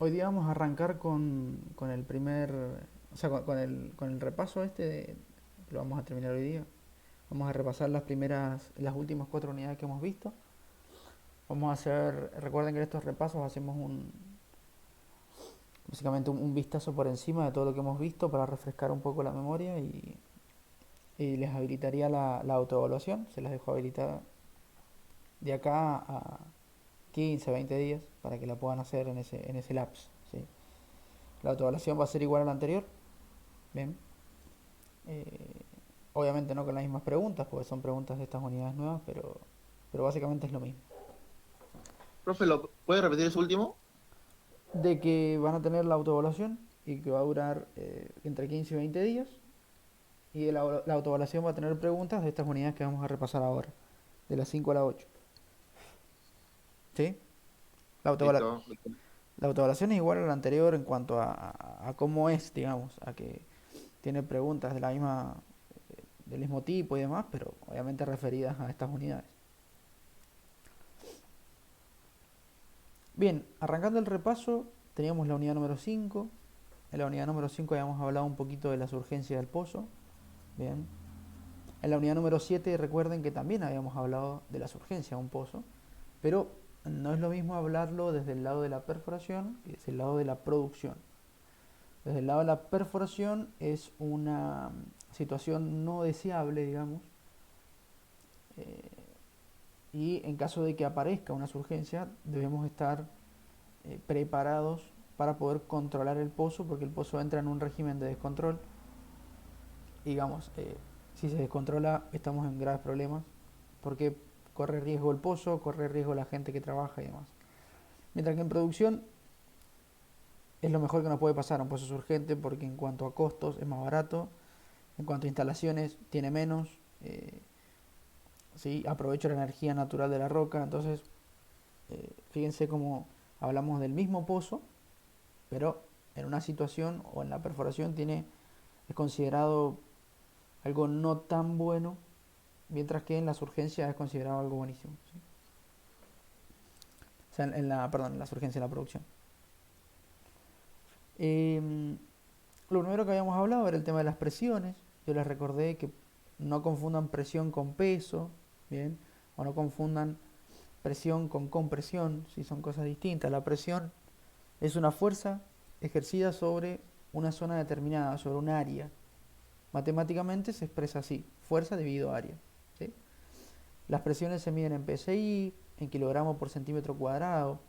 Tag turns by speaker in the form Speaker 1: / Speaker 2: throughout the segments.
Speaker 1: Hoy día vamos a arrancar con el primer, o sea, con el repaso que lo vamos a terminar hoy día. Vamos a repasar las últimas cuatro unidades que hemos visto. Vamos a hacer, recuerden que en estos repasos hacemos básicamente un vistazo por encima de todo lo que hemos visto para refrescar un poco la memoria y les habilitaría la autoevaluación. Se las dejo habilitada de acá a 15, 20 días para que la puedan hacer en ese lapso. ¿Sí? La autoevaluación va a ser igual a la anterior. Bien. Eh, Obviamente no con las mismas preguntas, porque son preguntas de estas unidades nuevas, pero básicamente es lo mismo.
Speaker 2: Profe, ¿lo puede repetir ese último?
Speaker 1: De que van a tener la autoevaluación y que va a durar entre 15 y 20 días. Y la autoevaluación va a tener preguntas de estas unidades que vamos a repasar ahora, de las 5 a la 8. ¿Sí? La, autoevalu-
Speaker 2: Listo.
Speaker 1: la autoevaluación es igual a la anterior en cuanto a cómo es, digamos, a que tiene preguntas del mismo tipo y demás, pero obviamente referidas a estas unidades. Bien, arrancando el repaso, teníamos la unidad número 5. En la unidad número 5 habíamos hablado un poquito de las urgencias del pozo. Bien. En la unidad número 7 recuerden que también habíamos hablado de las urgencias de un pozo, pero no es lo mismo hablarlo desde el lado de la perforación que desde el lado de la producción. Desde el lado de la perforación es una situación no deseable, digamos, eh, y en caso de que aparezca una urgencia debemos estar preparados para poder controlar el pozo, porque el pozo entra en un régimen de descontrol. Digamos, si se descontrola estamos en graves problemas, porque corre riesgo el pozo, corre riesgo la gente que trabaja y demás. Mientras que en producción es lo mejor que nos puede pasar. Un pozo es urgente porque en cuanto a costos es más barato, en cuanto a instalaciones tiene menos, ¿sí? Aprovecho la energía natural de la roca. Entonces, fíjense cómo hablamos del mismo pozo, pero en una situación o en la perforación es considerado algo no tan bueno, mientras que en las urgencias es considerado algo buenísimo. ¿Sí? O sea, perdón, en las urgencias de la producción. Eh, lo primero que habíamos hablado era el tema de las presiones. Yo les recordé que no confundan presión con peso, ¿bien? O no confundan presión con compresión, si son cosas distintas. La presión es una fuerza ejercida sobre una zona determinada, sobre un área. Matemáticamente se expresa así, fuerza dividido área. ¿Sí? Las presiones se miden en PSI, en kilogramos por centímetro cuadrado.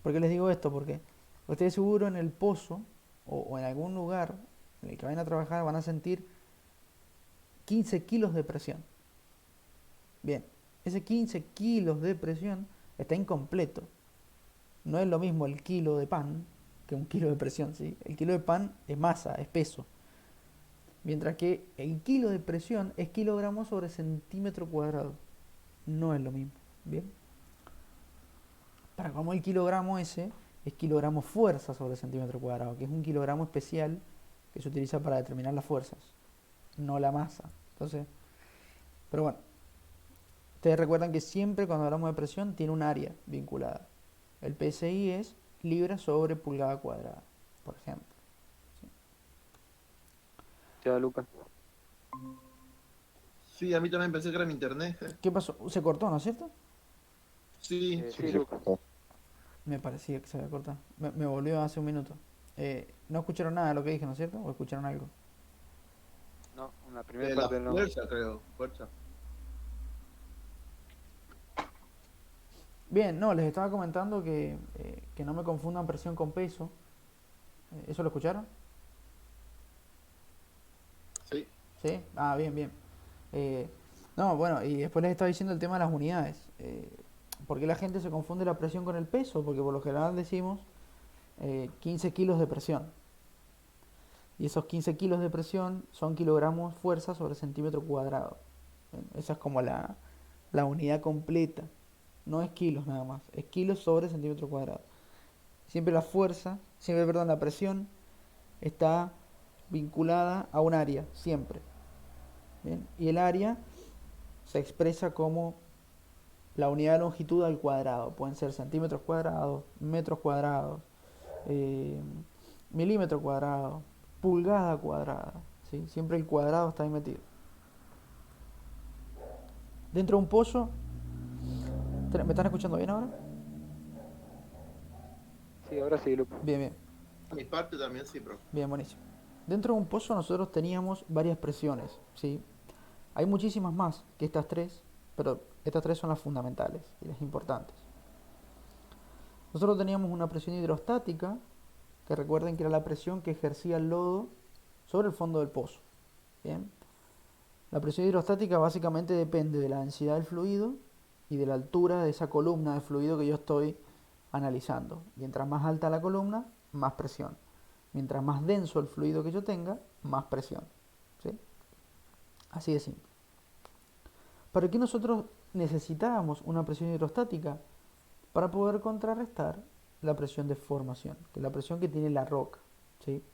Speaker 1: ¿Por qué les digo esto? Porque ustedes seguro en el pozo o en algún lugar en el que vayan a trabajar van a sentir 15 kilos de presión. Bien, ese 15 kilos de presión está incompleto. No es lo mismo el kilo de pan que un kilo de presión, ¿sí? El kilo de pan es masa, es peso. Mientras que el kilo de presión es kilogramos sobre centímetro cuadrado. No es lo mismo. Bien. Para como el kilogramo ese es kilogramo fuerza sobre centímetro cuadrado, que es un kilogramo especial que se utiliza para determinar las fuerzas, no la masa. Entonces, pero bueno, ustedes recuerdan que siempre cuando hablamos de presión tiene un área vinculada. El PSI es libra sobre pulgada cuadrada, por ejemplo. ¿Sí?
Speaker 3: Ya, Lucas.
Speaker 2: Sí, a mí también pensé que era mi internet.
Speaker 1: ¿Qué pasó? Se cortó, ¿no es cierto?
Speaker 2: Sí,
Speaker 3: Sí, sí, Lucas.
Speaker 1: Me parecía que se había cortado. Me volvió hace un minuto. No escucharon nada de lo que dije, ¿no es cierto? ¿O escucharon algo?
Speaker 3: No, una primera
Speaker 2: la
Speaker 3: parte no.
Speaker 2: fuerza, creo. Fuerza.
Speaker 1: Bien, no, les estaba comentando que no me confundan presión con peso. ¿Eso lo escucharon?
Speaker 2: Sí.
Speaker 1: ¿Sí? Ah, bien, bien. Eh, no, bueno, y después les estaba diciendo el tema de las unidades. ¿Por qué la gente se confunde la presión con el peso? Porque por lo general decimos 15 kilos de presión. Y esos 15 kilos de presión son kilogramos fuerza sobre centímetro cuadrado. Esa es como la unidad completa. No es kilos nada más, es kilos sobre centímetro cuadrado. Siempre la fuerza, siempre, perdón, la presión está vinculada a un área, siempre. ¿Bien? Y el área se expresa como la unidad de longitud al cuadrado. Pueden ser centímetros cuadrados, metros cuadrados, eh, milímetro cuadrado, pulgada cuadrada, ¿sí? Siempre el cuadrado está ahí metido. Dentro de un pozo, ¿me están escuchando bien ahora?
Speaker 3: Sí, ahora sí, Lupo.
Speaker 1: Bien, bien,
Speaker 2: A mi parte también sí, profe.
Speaker 1: bien, buenísimo. Dentro de un pozo nosotros teníamos varias presiones, ¿sí? Hay muchísimas más que estas tres, pero estas tres son las fundamentales y las importantes. Nosotros teníamos una presión hidrostática, que recuerden que era la presión que ejercía el lodo sobre el fondo del pozo. Bien. La presión hidrostática básicamente depende de la densidad del fluido y de la altura de esa columna de fluido que yo estoy analizando. Mientras más alta la columna, más presión. Mientras más denso el fluido que yo tenga, más presión. ¿Sí? Así de simple. ¿Para qué nosotros necesitábamos una presión hidrostática? Para poder contrarrestar la presión de formación, que es la presión que tiene la roca. ¿Sí?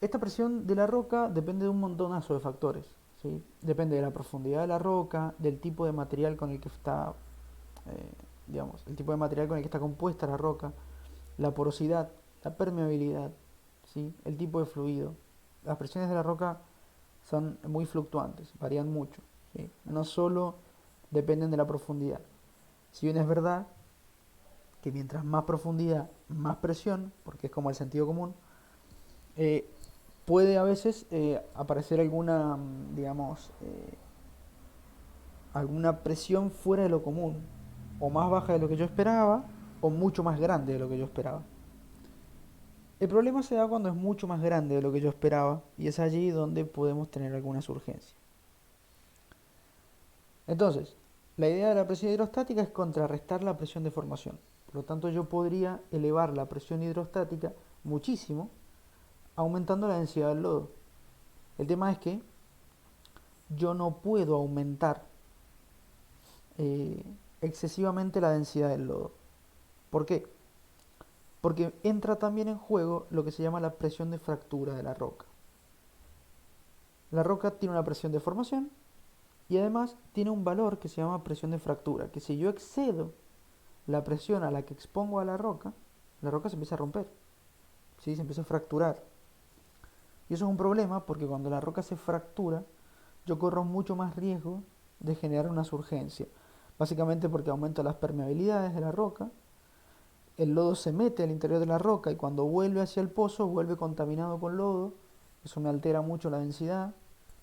Speaker 1: Esta presión de la roca depende de un montonazo de factores. ¿Sí? Depende de la profundidad de la roca, del tipo de material con el que está, digamos, el tipo de material con el que está compuesta la roca, la porosidad, la permeabilidad, ¿sí? El tipo de fluido. Las presiones de la roca son muy fluctuantes, varían mucho. ¿Sí? No solo dependen de la profundidad. Si bien es verdad que mientras más profundidad, más presión, porque es como el sentido común, eh, puede a veces aparecer alguna, digamos, alguna presión fuera de lo común, o más baja de lo que yo esperaba, o mucho más grande de lo que yo esperaba. El problema se da cuando es mucho más grande de lo que yo esperaba, y es allí donde podemos tener algunas urgencias. Entonces, la idea de la presión hidrostática es contrarrestar la presión de formación. Por lo tanto, yo podría elevar la presión hidrostática muchísimo, aumentando la densidad del lodo. El tema es que yo no puedo aumentar eh, excesivamente la densidad del lodo. ¿Por qué? Porque entra también en juego lo que se llama la presión de fractura de la roca. La roca tiene una presión de formación y además tiene un valor que se llama presión de fractura, que si yo excedo la presión a la que expongo a la roca se empieza a romper, ¿sí? Se empieza a fracturar. Y eso es un problema porque cuando la roca se fractura, yo corro mucho más riesgo de generar una surgencia. Básicamente porque aumento las permeabilidades de la roca, el lodo se mete al interior de la roca y cuando vuelve hacia el pozo vuelve contaminado con lodo, eso me altera mucho la densidad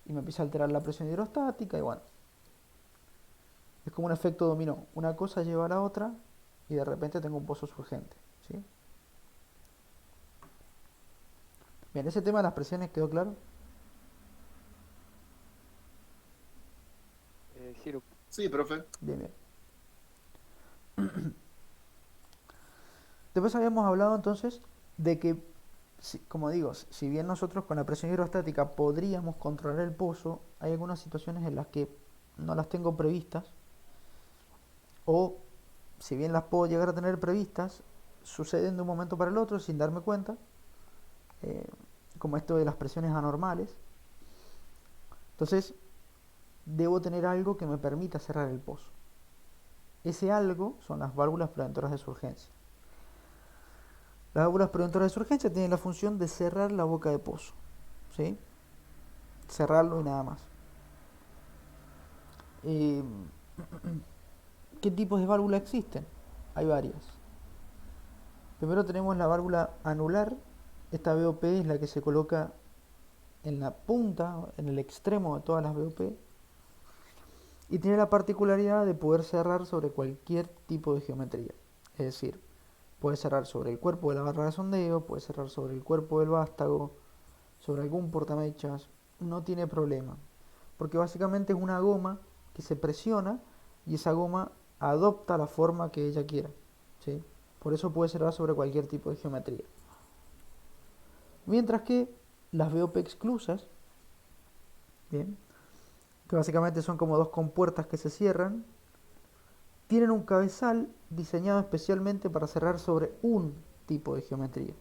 Speaker 1: y me empieza a alterar la presión hidrostática y bueno, es como un efecto dominó, una cosa lleva a la otra y de repente tengo un pozo surgente. ¿Sí? Bien, ese tema de las presiones quedó claro.
Speaker 3: Sí, Lupo.
Speaker 2: Sí, profe.
Speaker 1: Bien, bien. Después habíamos hablado entonces de que, como digo, si bien nosotros con la presión hidrostática podríamos controlar el pozo, hay algunas situaciones en las que no las tengo previstas o si bien las puedo llegar a tener previstas, suceden de un momento para el otro sin darme cuenta, eh, como esto de las presiones anormales. Entonces, debo tener algo que me permita cerrar el pozo. Ese algo son las válvulas preventoras de surgencia. Las válvulas preventoras de surgencia tienen la función de cerrar la boca de pozo, ¿sí? Cerrarlo y nada más. Eh, ¿Qué tipos de válvulas existen? Hay varias. Primero tenemos la válvula anular. Esta VOP es la que se coloca en la punta, en el extremo de todas las VOP. Y tiene la particularidad de poder cerrar sobre cualquier tipo de geometría. Es decir, puede cerrar sobre el cuerpo de la barra de sondeo, puede cerrar sobre el cuerpo del vástago, sobre algún portamechas, no tiene problema. Porque básicamente es una goma que se presiona y esa goma adopta la forma que ella quiera. ¿Sí? Por eso puede cerrar sobre cualquier tipo de geometría. Mientras que las VOP exclusas, ¿bien? Que básicamente son como dos compuertas que se cierran, tienen un cabezal diseñado especialmente para cerrar sobre un tipo de geometría.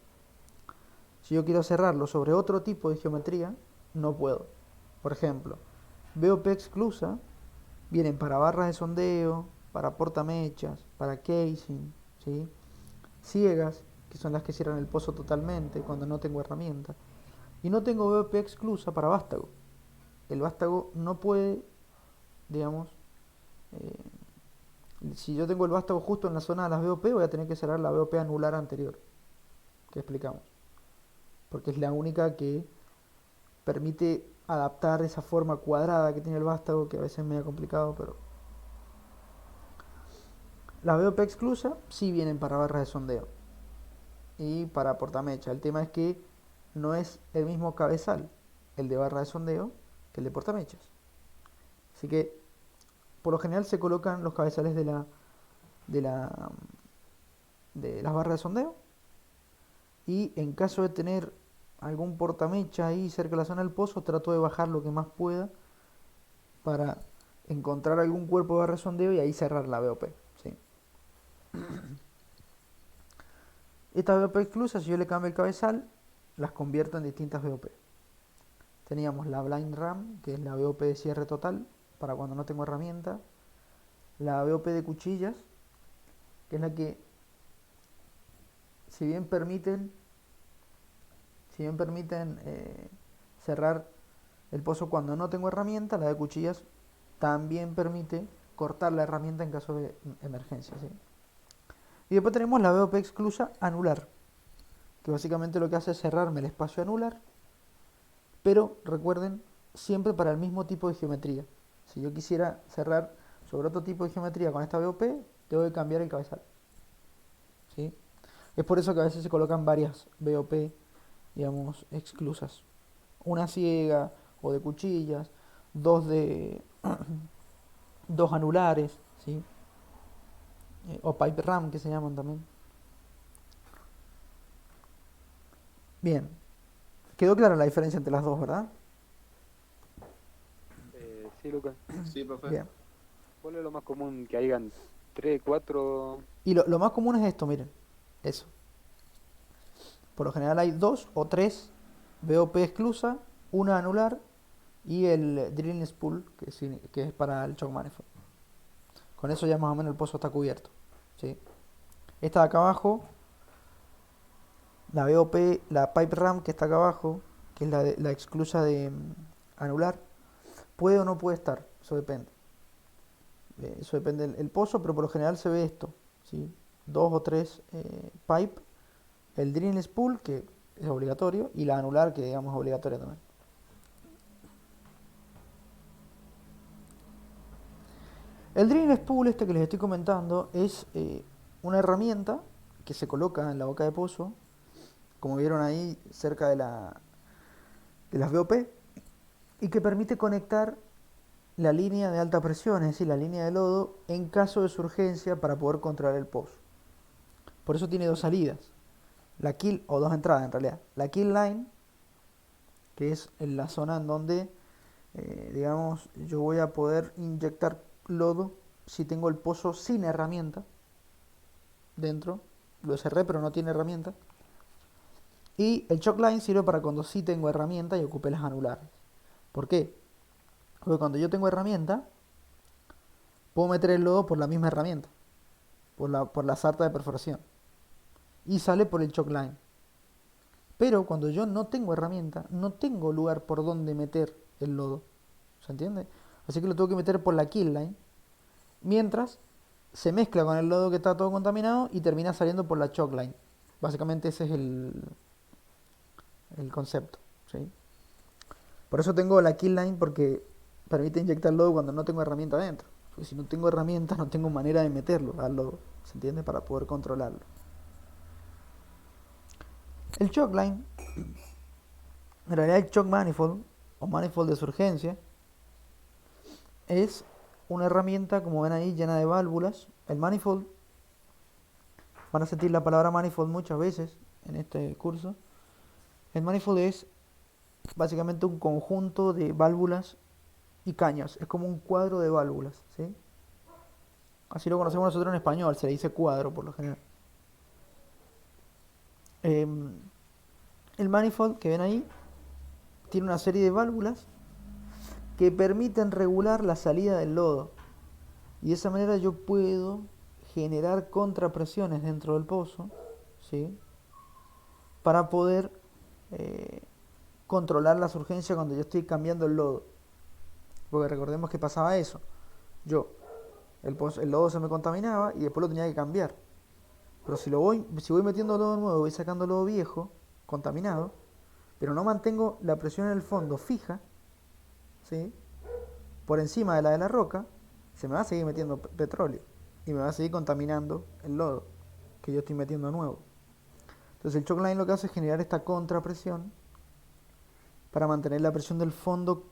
Speaker 1: Si yo quiero cerrarlo sobre otro tipo de geometría, no puedo. Por ejemplo, VOP exclusa vienen para barras de sondeo, para portamechas, para casing, ¿sí? ciegas, que son las que cierran el pozo totalmente cuando no tengo herramienta. Y no tengo BOP exclusa para vástago. El vástago no puede, digamos, eh, si yo tengo el vástago justo en la zona de las BOP, voy a tener que cerrar la BOP anular anterior, que explicamos. Porque es la única que permite adaptar esa forma cuadrada que tiene el vástago, que a veces es medio complicado, pero... Las BOP exclusa sí vienen para barras de sondeo y para portamecha. El tema es que no es el mismo cabezal el de barra de sondeo que el de portamechas. Así que por lo general se colocan los cabezales de las barras de sondeo, y en caso de tener algún portamecha ahí cerca de la zona del pozo, trato de bajar lo que más pueda para encontrar algún cuerpo de barra de sondeo y ahí cerrar la BOP, ¿sí? Estas BOP exclusas, si yo le cambio el cabezal, las convierto en distintas BOP. Teníamos la Blind Ram, que es la BOP de cierre total, para cuando no tengo herramienta. La BOP de cuchillas, que es la que, si bien permiten cerrar el pozo cuando no tengo herramienta, la de cuchillas también permite cortar la herramienta en caso de emergencia, ¿sí? Y después tenemos la BOP exclusa anular, que básicamente lo que hace es cerrarme el espacio anular, pero recuerden, siempre para el mismo tipo de geometría. Si yo quisiera cerrar sobre otro tipo de geometría con esta BOP, tengo que cambiar el cabezal, ¿sí? Es por eso que a veces se colocan varias BOP, digamos, exclusas. Una ciega o de cuchillas, dos de dos anulares, ¿sí? O pipe ram, que se llaman también. Bien, quedó clara la diferencia entre las dos, ¿verdad?
Speaker 3: Sí, Lucas.
Speaker 2: Sí, profe.
Speaker 1: Bien.
Speaker 3: ¿Cuál es lo más común que hayan 3, 4?
Speaker 1: Y lo más común es esto, miren. Eso. Por lo general hay 2 o 3 BOP exclusa, una anular y el drilling spool, que es para el choke manifold. Con eso ya más o menos el pozo está cubierto, ¿sí? Esta de acá abajo, la BOP, la pipe ram que está acá abajo, que es la exclusa de anular, puede o no puede estar, eso depende. Eso depende del pozo, pero por lo general se ve esto, ¿sí? 2 o 3 pipe, el drilling spool, que es obligatorio, y la anular, que digamos es obligatoria también. El drilling spool este que les estoy comentando es una herramienta que se coloca en la boca de pozo, como vieron ahí cerca de las BOP, y que permite conectar la línea de alta presión, es decir, la línea de lodo, en caso de surgencia para poder controlar el pozo. Por eso tiene dos salidas, la kill, o dos entradas en realidad. La kill line, que es en la zona en donde, digamos, yo voy a poder inyectar lodo si tengo el pozo sin herramienta dentro. Lo cerré pero no tiene herramienta. Y el choke line sirve para cuando sí tengo herramienta y ocupé las anulares. ¿Por qué? Porque cuando yo tengo herramienta, puedo meter el lodo por la misma herramienta, por la sarta de perforación, y sale por el choke line. Pero cuando yo no tengo herramienta, no tengo lugar por donde meter el lodo. ¿Se entiende? Así que lo tengo que meter por la kill line, mientras se mezcla con el lodo que está todo contaminado y termina saliendo por la choke line. Básicamente ese es el concepto, ¿sí? Por eso tengo la kill line, porque permite inyectar lodo cuando no tengo herramienta adentro. Porque si no tengo herramienta, no tengo manera de meterlo al lodo, ¿se entiende? Para poder controlarlo. El choke line, en realidad el choke manifold o manifold de surgencia, es una herramienta, como ven ahí, llena de válvulas. El manifold, van a sentir la palabra manifold muchas veces en este curso. El manifold es básicamente un conjunto de válvulas y caños. Es como un cuadro de válvulas, ¿sí? Así lo conocemos nosotros en español, se le dice cuadro por lo general. El manifold que ven ahí tiene una serie de válvulas que permiten regular la salida del lodo. Y de esa manera yo puedo generar contrapresiones dentro del pozo ¿sí? Para poder eh, controlar la surgencia cuando yo estoy cambiando el lodo. Porque recordemos que pasaba eso. Yo, el lodo se me contaminaba y después lo tenía que cambiar. Pero si voy metiendo lodo nuevo, voy sacando lodo viejo, contaminado, pero no mantengo la presión en el fondo fija, ¿sí? Por encima de la roca, se me va a seguir metiendo petróleo y me va a seguir contaminando el lodo que yo estoy metiendo nuevo. Entonces el choke line lo que hace es generar esta contrapresión para mantener la presión del fondo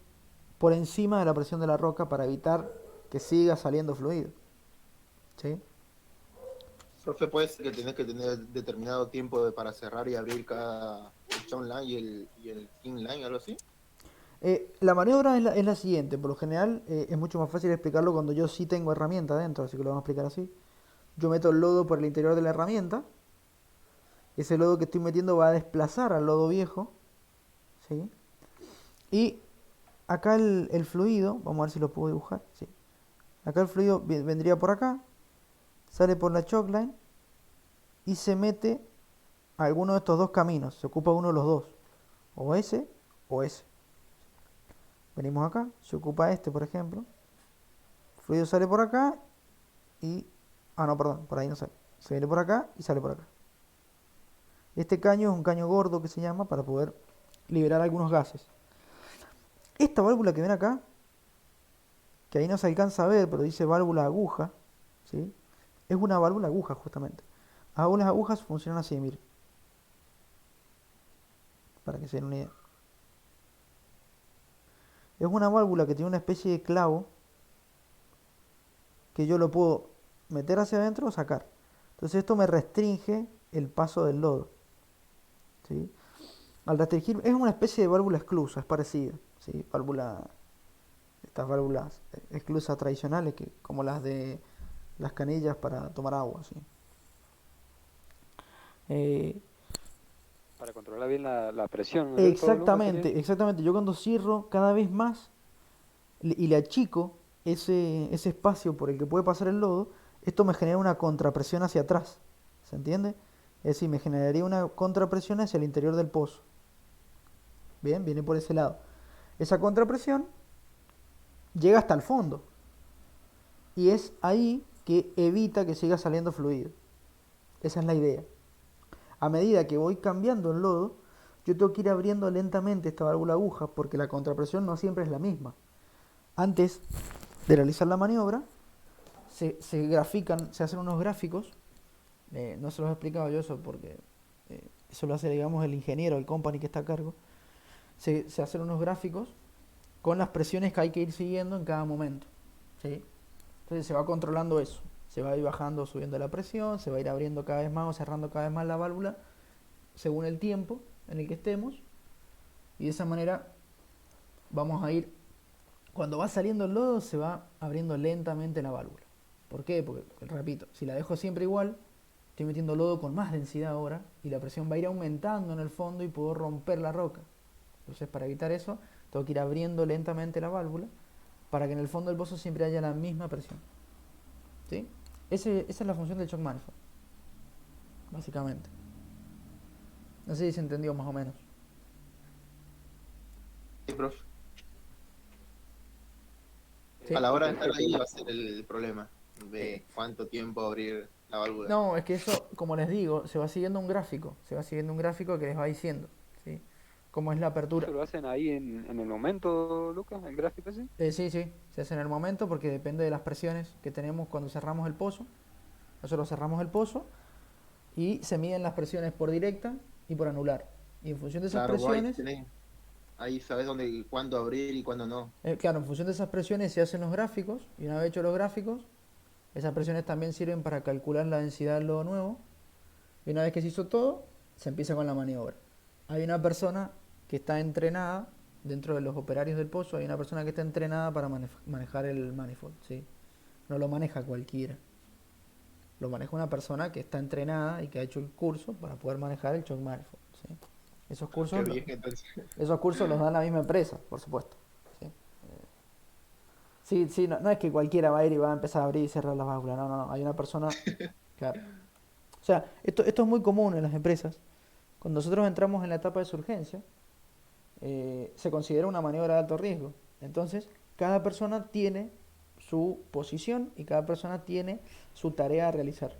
Speaker 1: por encima de la presión de la roca para evitar que siga saliendo fluido. ¿Sí?
Speaker 2: Profe, puede ser que tenés que tener determinado tiempo para cerrar y abrir cada el choke line y el king line, algo así.
Speaker 1: La maniobra es la siguiente. Por lo general es mucho más fácil explicarlo cuando yo sí tengo herramienta dentro, así que lo vamos a explicar así. Yo meto el lodo por el interior de la herramienta. Ese lodo que estoy metiendo va a desplazar al lodo viejo. ¿Sí? Y acá el fluido, vamos a ver si lo puedo dibujar. ¿Sí? Acá el fluido vendría por acá, sale por la choke line y se mete a alguno de estos dos caminos. Se ocupa uno de los dos. O ese o ese. Venimos acá, se ocupa este, por ejemplo. El fluido sale por acá y... Ah, no, perdón, por ahí no sale. Se viene por acá y sale por acá. Este caño es un caño gordo que se llama para poder liberar algunos gases. Esta válvula que ven acá, que ahí no se alcanza a ver, pero dice válvula aguja, ¿sí? Es una válvula aguja justamente. Las válvulas agujas funcionan así, miren. Para que se den una idea. Es una válvula que tiene una especie de clavo que yo lo puedo meter hacia adentro o sacar. Entonces esto me restringe el paso del lodo. ¿Sí? Al restringir, es una especie de válvula esclusa, es parecida. ¿Sí? Estas válvulas esclusas tradicionales, como las de las canillas para tomar agua. ¿Sí? Eh,
Speaker 3: Para controlar bien la presión, ¿no es cierto, Lucas? Sería.
Speaker 1: exactamente. Yo cuando cierro cada vez más y le achico ese espacio por el que puede pasar el lodo, esto me genera una contrapresión hacia atrás. ¿Se entiende? Es decir, me generaría una contrapresión hacia el interior del pozo. Bien, viene por ese lado. Esa contrapresión llega hasta el fondo. Y es ahí que evita que siga saliendo fluido. Esa es la idea. A medida que voy cambiando el lodo, yo tengo que ir abriendo lentamente esta válvula aguja porque la contrapresión no siempre es la misma. Antes de realizar la maniobra, se grafican, se hacen unos gráficos. No se los he explicado yo eso porque eso lo hace, digamos, el ingeniero, el company que está a cargo. Se hacen unos gráficos con las presiones que hay que ir siguiendo en cada momento. ¿Sí? Entonces se va controlando eso. Se va a ir bajando, subiendo la presión, se va a ir abriendo cada vez más o cerrando cada vez más la válvula según el tiempo en el que estemos. Y de esa manera vamos a ir, cuando va saliendo el lodo, se va abriendo lentamente la válvula. ¿Por qué? Porque, repito, si la dejo siempre igual, estoy metiendo lodo con más densidad ahora y la presión va a ir aumentando en el fondo y puedo romper la roca. Entonces, para evitar eso, tengo que ir abriendo lentamente la válvula para que en el fondo del pozo siempre haya la misma presión. ¿Sí? Esa es la función del shock manifold, básicamente. No sé si se entendió más o menos.
Speaker 2: Sí, profe.
Speaker 1: ¿Sí?
Speaker 2: A la hora de estar ahí va a ser el problema de cuánto tiempo abrir la válvula.
Speaker 1: No, es que eso, como les digo, se va siguiendo un gráfico. Se va siguiendo un gráfico que les va diciendo, ¿sí? Cómo es la apertura.
Speaker 3: ¿Eso lo hacen ahí en el momento, Lucas, el gráfico ese?
Speaker 1: Sí, se hace en el momento porque depende de las presiones que tenemos cuando cerramos el pozo. Nosotros cerramos el pozo y se miden las presiones por directa y por anular. Y en función de esas
Speaker 2: Claro, vos
Speaker 1: presiones,
Speaker 2: ahí sabés cuándo abrir y cuándo no.
Speaker 1: claro, en función de esas presiones se hacen los gráficos y una vez hechos los gráficos, esas presiones también sirven para calcular la densidad del lodo nuevo. Y una vez que se hizo todo, se empieza con la maniobra. Hay una persona que está entrenada, dentro de los operarios del pozo, hay una persona que está entrenada para manejar el manifold, ¿sí? No lo maneja cualquiera. Lo maneja una persona que está entrenada y que ha hecho el curso para poder manejar el shock manifold, ¿sí? Esos
Speaker 2: Qué
Speaker 1: cursos,
Speaker 2: bien, entonces.
Speaker 1: esos cursos los da la misma empresa, por supuesto. Sí, no es que cualquiera va a ir y va a empezar a abrir y cerrar las válvulas. No. Hay una persona, claro. O sea, esto es muy común en las empresas. Cuando nosotros entramos en la etapa de surgencia, se considera una maniobra de alto riesgo. Entonces, cada persona tiene su posición y cada persona tiene su tarea a realizar.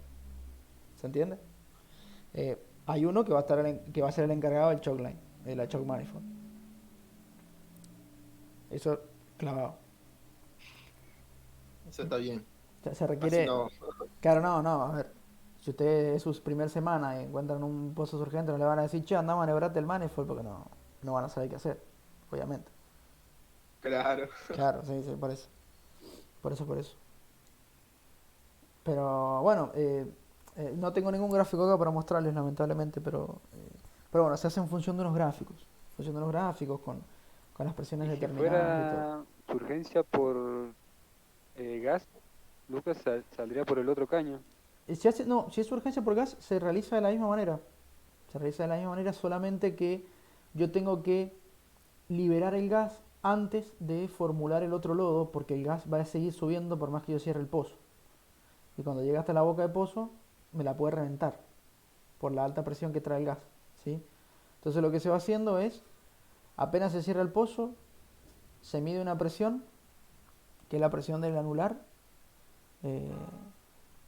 Speaker 1: ¿Se entiende? Hay uno que va a estar que va a ser el encargado del choke line, de la choke manifold. Eso clavado.
Speaker 2: Eso está bien.
Speaker 1: Se
Speaker 2: Así
Speaker 1: requiere.
Speaker 2: no.
Speaker 1: Claro, no, a ver. Si usted es su primer semana y encuentran un pozo surgente, no le van a decir, che, anda a maniobrarte el manifold porque no van a saber qué hacer, obviamente.
Speaker 2: Claro.
Speaker 1: Claro, sí, sí, por eso. Por eso. Pero bueno, no tengo ningún gráfico acá para mostrarles, lamentablemente, pero bueno, se hace en función de unos gráficos. En función de unos gráficos con las presiones
Speaker 3: Y si
Speaker 1: determinadas y todo.
Speaker 3: fuera urgencia por gas, Lucas saldría por el otro caño.
Speaker 1: No, si es urgencia por gas, se realiza de la misma manera. Se realiza de la misma manera, solamente que yo tengo que liberar el gas antes de formular el otro lodo, porque el gas va a seguir subiendo por más que yo cierre el pozo. Y cuando llega hasta la boca de pozo, me la puede reventar por la alta presión que trae el gas. ¿Sí? Entonces lo que se va haciendo es, apenas se cierra el pozo, se mide una presión, que es la presión del anular, eh,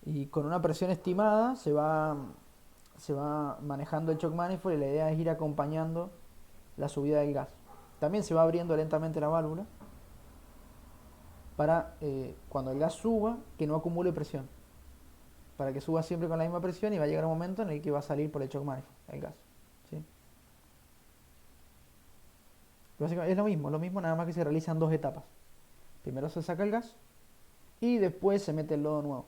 Speaker 1: y con una presión estimada se va manejando el shock manifold y la idea es ir acompañando la subida del gas. También se va abriendo lentamente la válvula para cuando el gas suba que no acumule presión, para que suba siempre con la misma presión y va a llegar un momento en el que va a salir por el shock manifold el gas. ¿Sí? Básicamente es lo mismo, nada más que se realizan dos etapas. Primero se saca el gas y después se mete el lodo nuevo.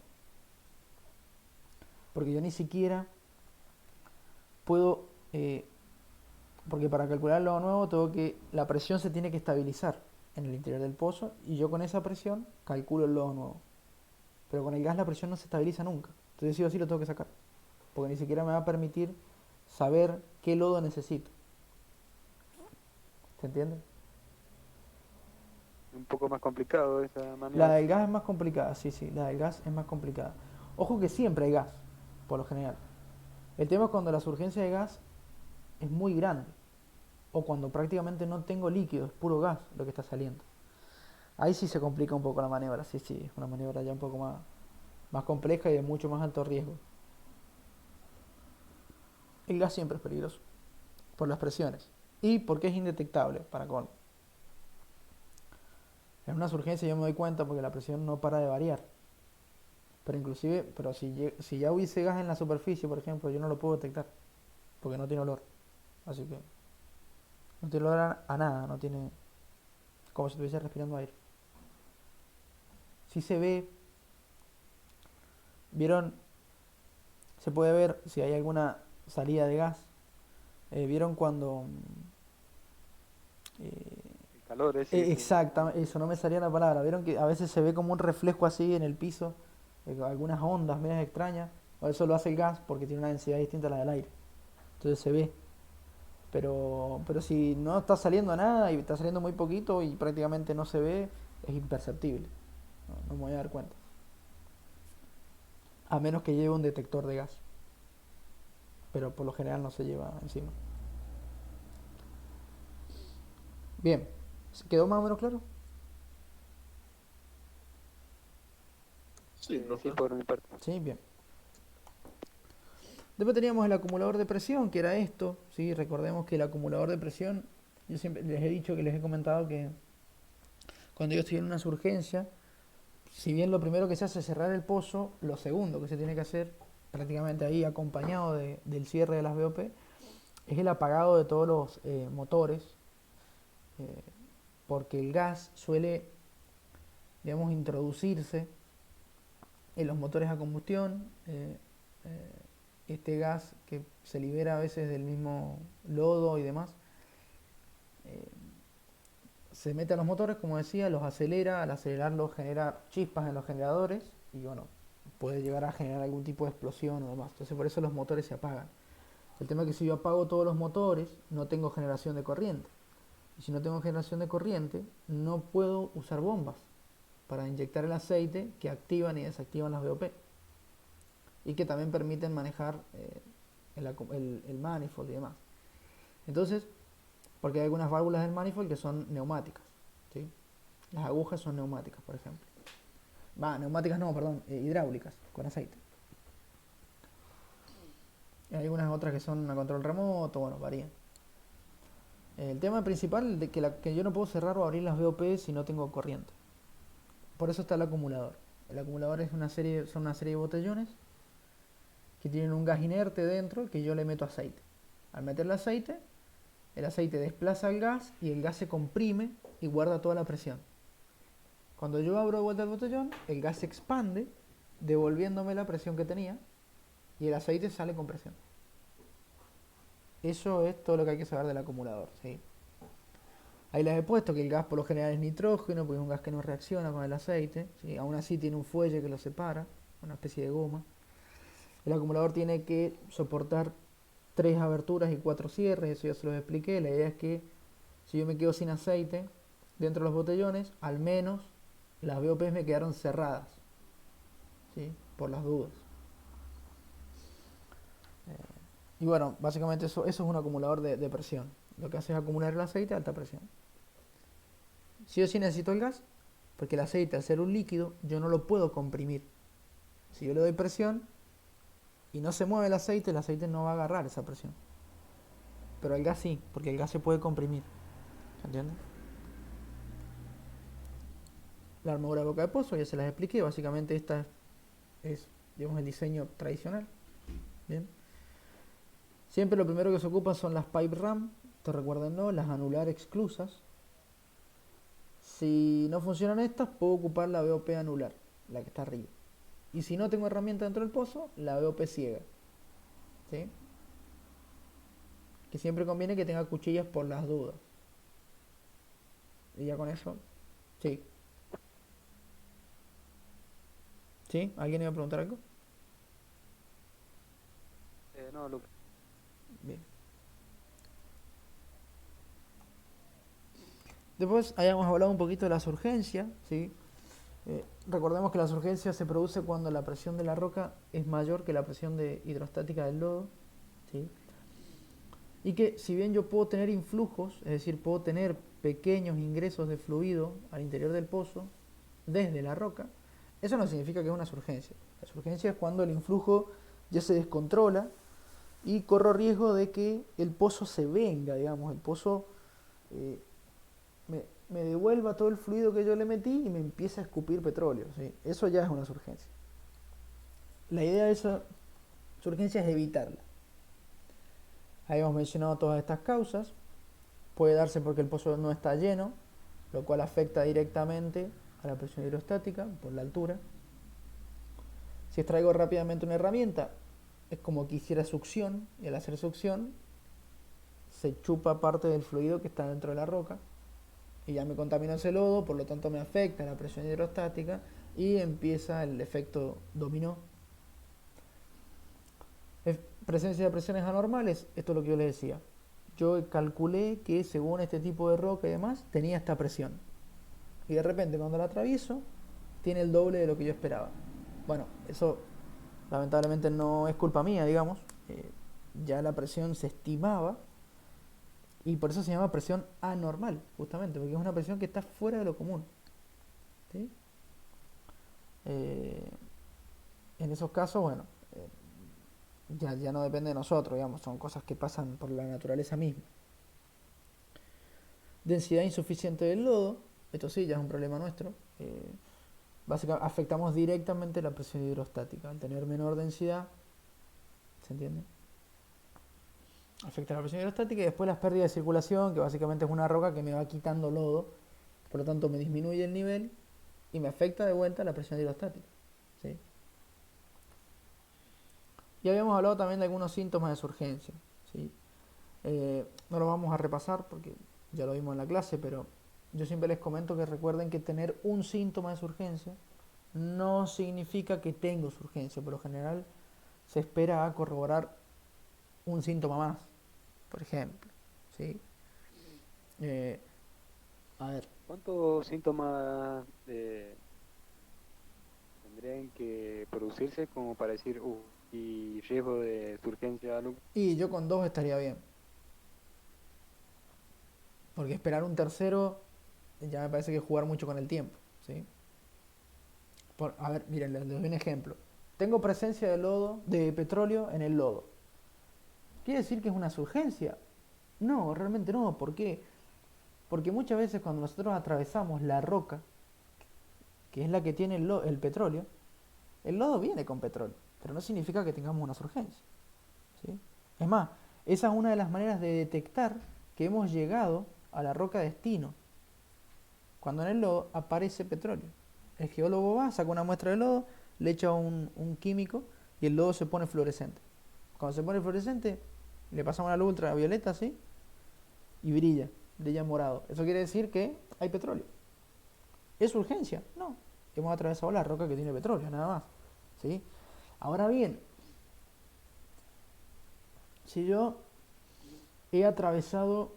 Speaker 1: Porque yo ni siquiera puedo, porque para calcular el lodo nuevo la presión se tiene que estabilizar en el interior del pozo y yo con esa presión calculo el lodo nuevo. Pero con el gas la presión no se estabiliza nunca. Entonces sí o sí lo tengo que sacar. Porque ni siquiera me va a permitir saber qué lodo necesito. ¿Se entiende?
Speaker 3: Un poco más complicado esa
Speaker 1: La
Speaker 3: maniobra.
Speaker 1: del gas es más complicada, sí, sí, la del gas es más complicada. Ojo que siempre hay gas, por lo general. El tema es cuando la surgencia de gas es muy grande. O cuando prácticamente no tengo líquido, es puro gas lo que está saliendo. Ahí sí se complica un poco la maniobra, sí, sí, es una maniobra ya un poco más compleja y de mucho más alto riesgo. El gas siempre es peligroso, por las presiones. Y porque es indetectable, para colmo. En una surgencia yo me doy cuenta porque la presión no para de variar. Pero inclusive, si ya hubiese gas en la superficie, por ejemplo, yo no lo puedo detectar. Porque no tiene olor. Así que no tiene olor a nada, no tiene... como si estuviese respirando aire. Si se ve, vieron, se puede ver si hay alguna salida de gas. ¿Vieron cuando...
Speaker 3: El calor ese que se...
Speaker 1: exactamente, eso no me salía la palabra. ¿Vieron que a veces se ve como un reflejo así en el piso? Algunas ondas medias extrañas. O eso lo hace el gas porque tiene una densidad distinta a la del aire. Entonces se ve. Pero si no está saliendo nada y está saliendo muy poquito y prácticamente no se ve, es imperceptible. No me voy a dar cuenta. A menos que lleve un detector de gas. Pero por lo general no se lleva encima. Bien. ¿Quedó más o menos claro?
Speaker 2: Sí,
Speaker 3: sí,
Speaker 2: profe.
Speaker 3: por mi parte.
Speaker 1: Sí, bien. Después teníamos el acumulador de presión, que era esto. ¿Sí? Recordemos que el acumulador de presión, yo siempre les he dicho que les he comentado que cuando yo estoy en una surgencia, si bien lo primero que se hace es cerrar el pozo, lo segundo que se tiene que hacer, prácticamente ahí acompañado del cierre de las BOP, es el apagado de todos los motores, eh, porque el gas suele, digamos, introducirse en los motores a combustión. Eh, este gas que se libera a veces del mismo lodo y demás, eh, se mete a los motores, como decía, los acelera, al acelerarlos genera chispas en los generadores y bueno, puede llegar a generar algún tipo de explosión o demás. Entonces por eso los motores se apagan. El tema es que si yo apago todos los motores, no tengo generación de corriente. Y si no tengo generación de corriente, no puedo usar bombas para inyectar el aceite que activan y desactivan las BOP. y que también permiten manejar el manifold y demás. Entonces, porque hay algunas válvulas del manifold que son neumáticas, ¿sí? Las agujas son neumáticas, por ejemplo. Neumáticas no, perdón, hidráulicas, con aceite. Y hay algunas otras que son a control remoto, bueno, varían. El tema principal de que yo no puedo cerrar o abrir las VOP si no tengo corriente. Por eso está el acumulador. El acumulador es son una serie de botellones que tienen un gas inerte dentro que yo le meto aceite. Al meterle aceite, el aceite desplaza el gas y el gas se comprime y guarda toda la presión. Cuando yo abro de vuelta el botellón, el gas se expande, devolviéndome la presión que tenía y el aceite sale con presión. Eso es todo lo que hay que saber del acumulador, ¿sí? Ahí les he puesto que el gas por lo general es nitrógeno, porque es un gas que no reacciona con el aceite, ¿sí? Aún así tiene un fuelle que lo separa, una especie de goma. El acumulador tiene que soportar 3 aberturas y 4 cierres, eso ya se los expliqué. La idea es que si yo me quedo sin aceite dentro de los botellones, al menos las VOPs me quedaron cerradas, ¿sí? Por las dudas. Y bueno, básicamente eso es un acumulador de presión. Lo que hace es acumular el aceite a alta presión. Sí o sí necesito el gas, porque el aceite al ser un líquido, yo no lo puedo comprimir. Si yo le doy presión y no se mueve el aceite no va a agarrar esa presión. Pero el gas sí, porque el gas se puede comprimir. ¿Se entiende? La armadura de boca de pozo, ya se las expliqué. Básicamente esta es digamos, el diseño tradicional. Bien. Siempre lo primero que se ocupa son las pipe ram, te recuerden, ¿no? Las anular exclusas. Si no funcionan estas, puedo ocupar la VOP anular, la que está arriba. Y si no tengo herramienta dentro del pozo, la VOP ciega. ¿Sí? Que siempre conviene que tenga cuchillas por las dudas. Y ya con eso, sí. ¿Sí? ¿Alguien iba a preguntar algo?
Speaker 3: No, Lucas.
Speaker 1: Bien. Después hayamos hablado un poquito de las urgencias, ¿sí? Recordemos que las urgencias se produce cuando la presión de la roca es mayor que la presión hidrostática del lodo, ¿sí? Y que si bien yo puedo tener influjos, es decir, puedo tener pequeños ingresos de fluido al interior del pozo desde la roca, eso no significa que es una surgencia. La surgencia es cuando el influjo ya se descontrola y corro riesgo de que el pozo se venga, digamos, el pozo me devuelva todo el fluido que yo le metí y me empieza a escupir petróleo, ¿sí? Eso ya es una surgencia. La idea de esa surgencia es evitarla. Ahí hemos mencionado todas estas causas. Puede darse porque el pozo no está lleno, lo cual afecta directamente a la presión hidrostática por la altura. Si extraigo rápidamente una herramienta, es como que hiciera succión, y al hacer succión se chupa parte del fluido que está dentro de la roca y ya me contamina ese lodo, por lo tanto me afecta la presión hidrostática y empieza el efecto dominó. Presencia de presiones anormales, esto es lo que yo les decía. Yo calculé que según este tipo de roca y demás, tenía esta presión. Y de repente cuando la atravieso, tiene el doble de lo que yo esperaba. Bueno, eso lamentablemente no es culpa mía, digamos. Ya la presión se estimaba y por eso se llama presión anormal, justamente, porque es una presión que está fuera de lo común. ¿Sí? En esos casos, bueno, ya no depende de nosotros, digamos, son cosas que pasan por la naturaleza misma. Densidad insuficiente del lodo, esto sí, ya es un problema nuestro. Básicamente afectamos directamente la presión hidrostática. Al tener menor densidad, ¿se entiende? Afecta la presión hidrostática y después las pérdidas de circulación, que básicamente es una roca que me va quitando lodo, por lo tanto me disminuye el nivel y me afecta de vuelta la presión hidrostática. ¿Sí? Y habíamos hablado también de algunos síntomas de surgencia. ¿Sí? No lo vamos a repasar porque ya lo vimos en la clase, pero yo siempre les comento que recuerden que tener un síntoma de surgencia no significa que tengo surgencia. Por lo general se espera a corroborar un síntoma más, por ejemplo. ¿Sí? A ver.
Speaker 3: ¿Cuántos síntomas tendrían que producirse como para decir, y riesgo de surgencia, Lucas.
Speaker 1: Y yo con dos estaría bien. Porque esperar un tercero ya me parece que es jugar mucho con el tiempo. ¿Sí? A ver, miren, les doy un ejemplo. Tengo presencia de lodo, de petróleo en el lodo. ¿Quiere decir que es una surgencia? No, realmente no. ¿Por qué? Porque muchas veces cuando nosotros atravesamos la roca, que es la que tiene el petróleo, el lodo viene con petróleo, pero no significa que tengamos una surgencia. ¿Sí? Es más, esa es una de las maneras de detectar que hemos llegado a la roca destino. Cuando en el lodo aparece petróleo. El geólogo va, saca una muestra de lodo, le echa un químico y el lodo se pone fluorescente. Cuando se pone fluorescente, le pasamos la luz ultravioleta así y brilla morado. Eso quiere decir que hay petróleo. ¿Es urgencia? No. Hemos atravesado la roca que tiene petróleo, nada más. ¿Sí? Ahora bien, si yo he atravesado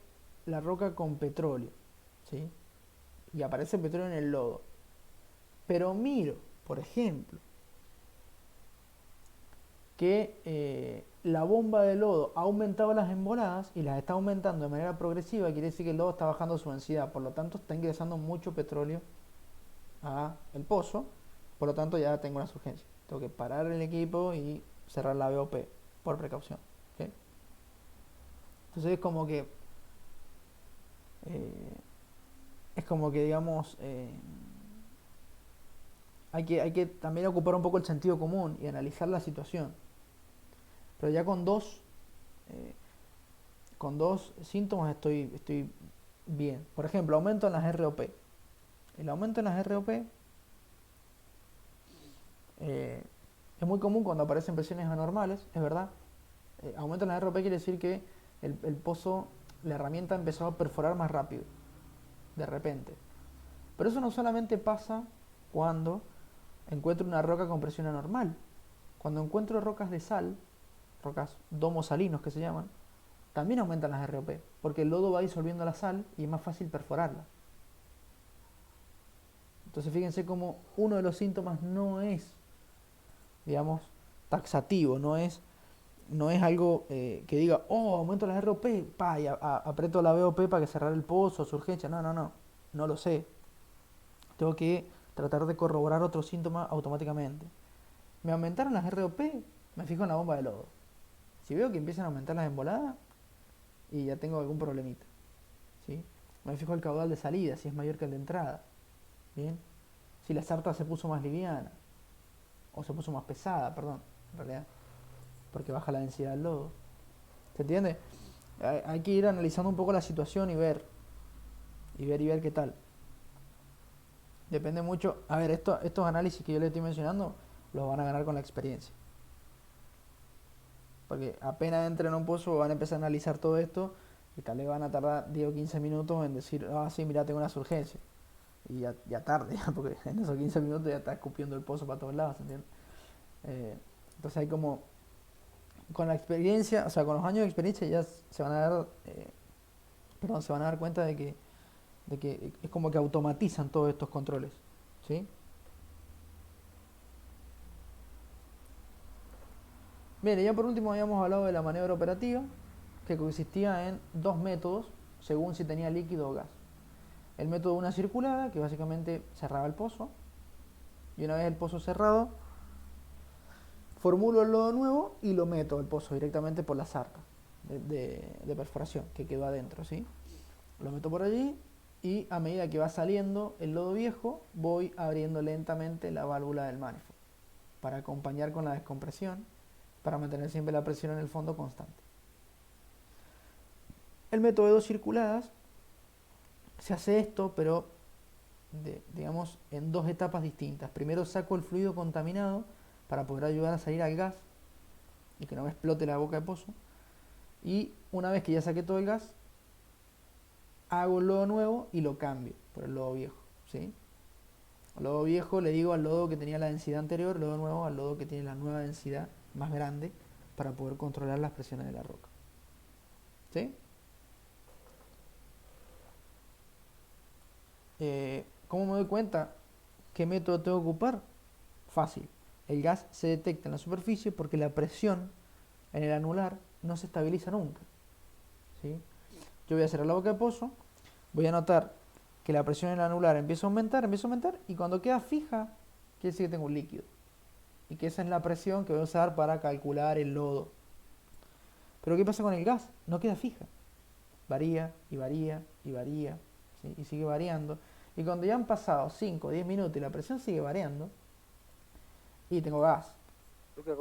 Speaker 1: la roca con petróleo, ¿sí? Y aparece petróleo en el lodo, pero miro, por ejemplo, que la bomba de lodo ha aumentado las emboladas y las está aumentando de manera progresiva, quiere decir que el lodo está bajando su densidad, por lo tanto está ingresando mucho petróleo a el pozo, por lo tanto ya tengo una urgencia. Tengo que parar el equipo y cerrar la BOP por precaución. ¿Okay? Entonces eh, es como que digamos, hay que también ocupar un poco el sentido común y analizar la situación. Pero ya eh, con dos síntomas estoy bien. Por ejemplo, aumento en las ROP. El aumento en las ROP eh, es muy común cuando aparecen presiones anormales, es verdad. Aumento en las ROP quiere decir que el pozo, la herramienta empezó a perforar más rápido, de repente. Pero eso no solamente pasa cuando encuentro una roca con presión anormal. Cuando encuentro rocas de sal, rocas domosalinos que se llaman, también aumentan las ROP, porque el lodo va disolviendo la sal y es más fácil perforarla. Entonces fíjense como uno de los síntomas no es, digamos, taxativo, no es algo que diga, oh, aumento las ROP, pa, y aprieto la BOP para que cerrar el pozo, su urgencia. No lo sé. Tengo que tratar de corroborar otro síntoma automáticamente. Me aumentaron las ROP, me fijo en la bomba de lodo. Si veo que empiezan a aumentar las emboladas, y ya tengo algún problemita. ¿Sí? Me fijo el caudal de salida, si es mayor que el de entrada. ¿Bien? Si la sarta se puso más liviana, o se puso más pesada, perdón, en realidad, porque baja la densidad del lodo. ¿Se entiende? Hay que ir analizando un poco la situación y ver qué tal. Depende mucho. A ver, estos análisis que yo les estoy mencionando los van a ganar con la experiencia. Porque apenas entren en un pozo van a empezar a analizar todo esto y tal vez van a tardar 10 o 15 minutos en decir, ah, sí, mira, tengo una urgencia. Y ya tarde, porque en esos 15 minutos ya está escupiendo el pozo para todos lados, ¿entiendes? Entonces hay como, con la experiencia, o sea, con los años de experiencia ya se van a dar, se van a dar cuenta de que es como que automatizan todos estos controles, ¿sí? Bien, ya por último habíamos hablado de la maniobra operativa, que consistía en dos métodos, según si tenía líquido o gas. El método de una circulada, que básicamente cerraba el pozo, y una vez el pozo cerrado, formulo el lodo nuevo y lo meto al pozo directamente por la zarca de perforación que quedó adentro, ¿sí? Lo meto por allí y a medida que va saliendo el lodo viejo, voy abriendo lentamente la válvula del manifold para acompañar con la descompresión, para mantener siempre la presión en el fondo constante. El método de dos circuladas se hace esto, pero digamos en dos etapas distintas. Primero saco el fluido contaminado para poder ayudar a salir al gas y que no me explote la boca de pozo. Y una vez que ya saqué todo el gas, hago el lodo nuevo y lo cambio por el lodo viejo, ¿sí? Al lodo viejo le digo al lodo que tenía la densidad anterior, lodo nuevo al lodo que tiene la nueva densidad más grande para poder controlar las presiones de la roca. ¿Sí? ¿Cómo me doy cuenta qué método tengo que ocupar? Fácil. El gas se detecta en la superficie porque la presión en el anular no se estabiliza nunca. ¿Sí? Yo voy a cerrar la boca de pozo, voy a notar que la presión en el anular empieza a aumentar, y cuando queda fija, quiere decir que tengo un líquido. Y que esa es la presión que voy a usar para calcular el lodo. Pero ¿qué pasa con el gas? No queda fija. Varía y varía y varía, ¿sí? Y sigue variando. Y cuando ya han pasado 5 o 10 minutos y la presión sigue variando, y tengo gas.
Speaker 3: Lucas,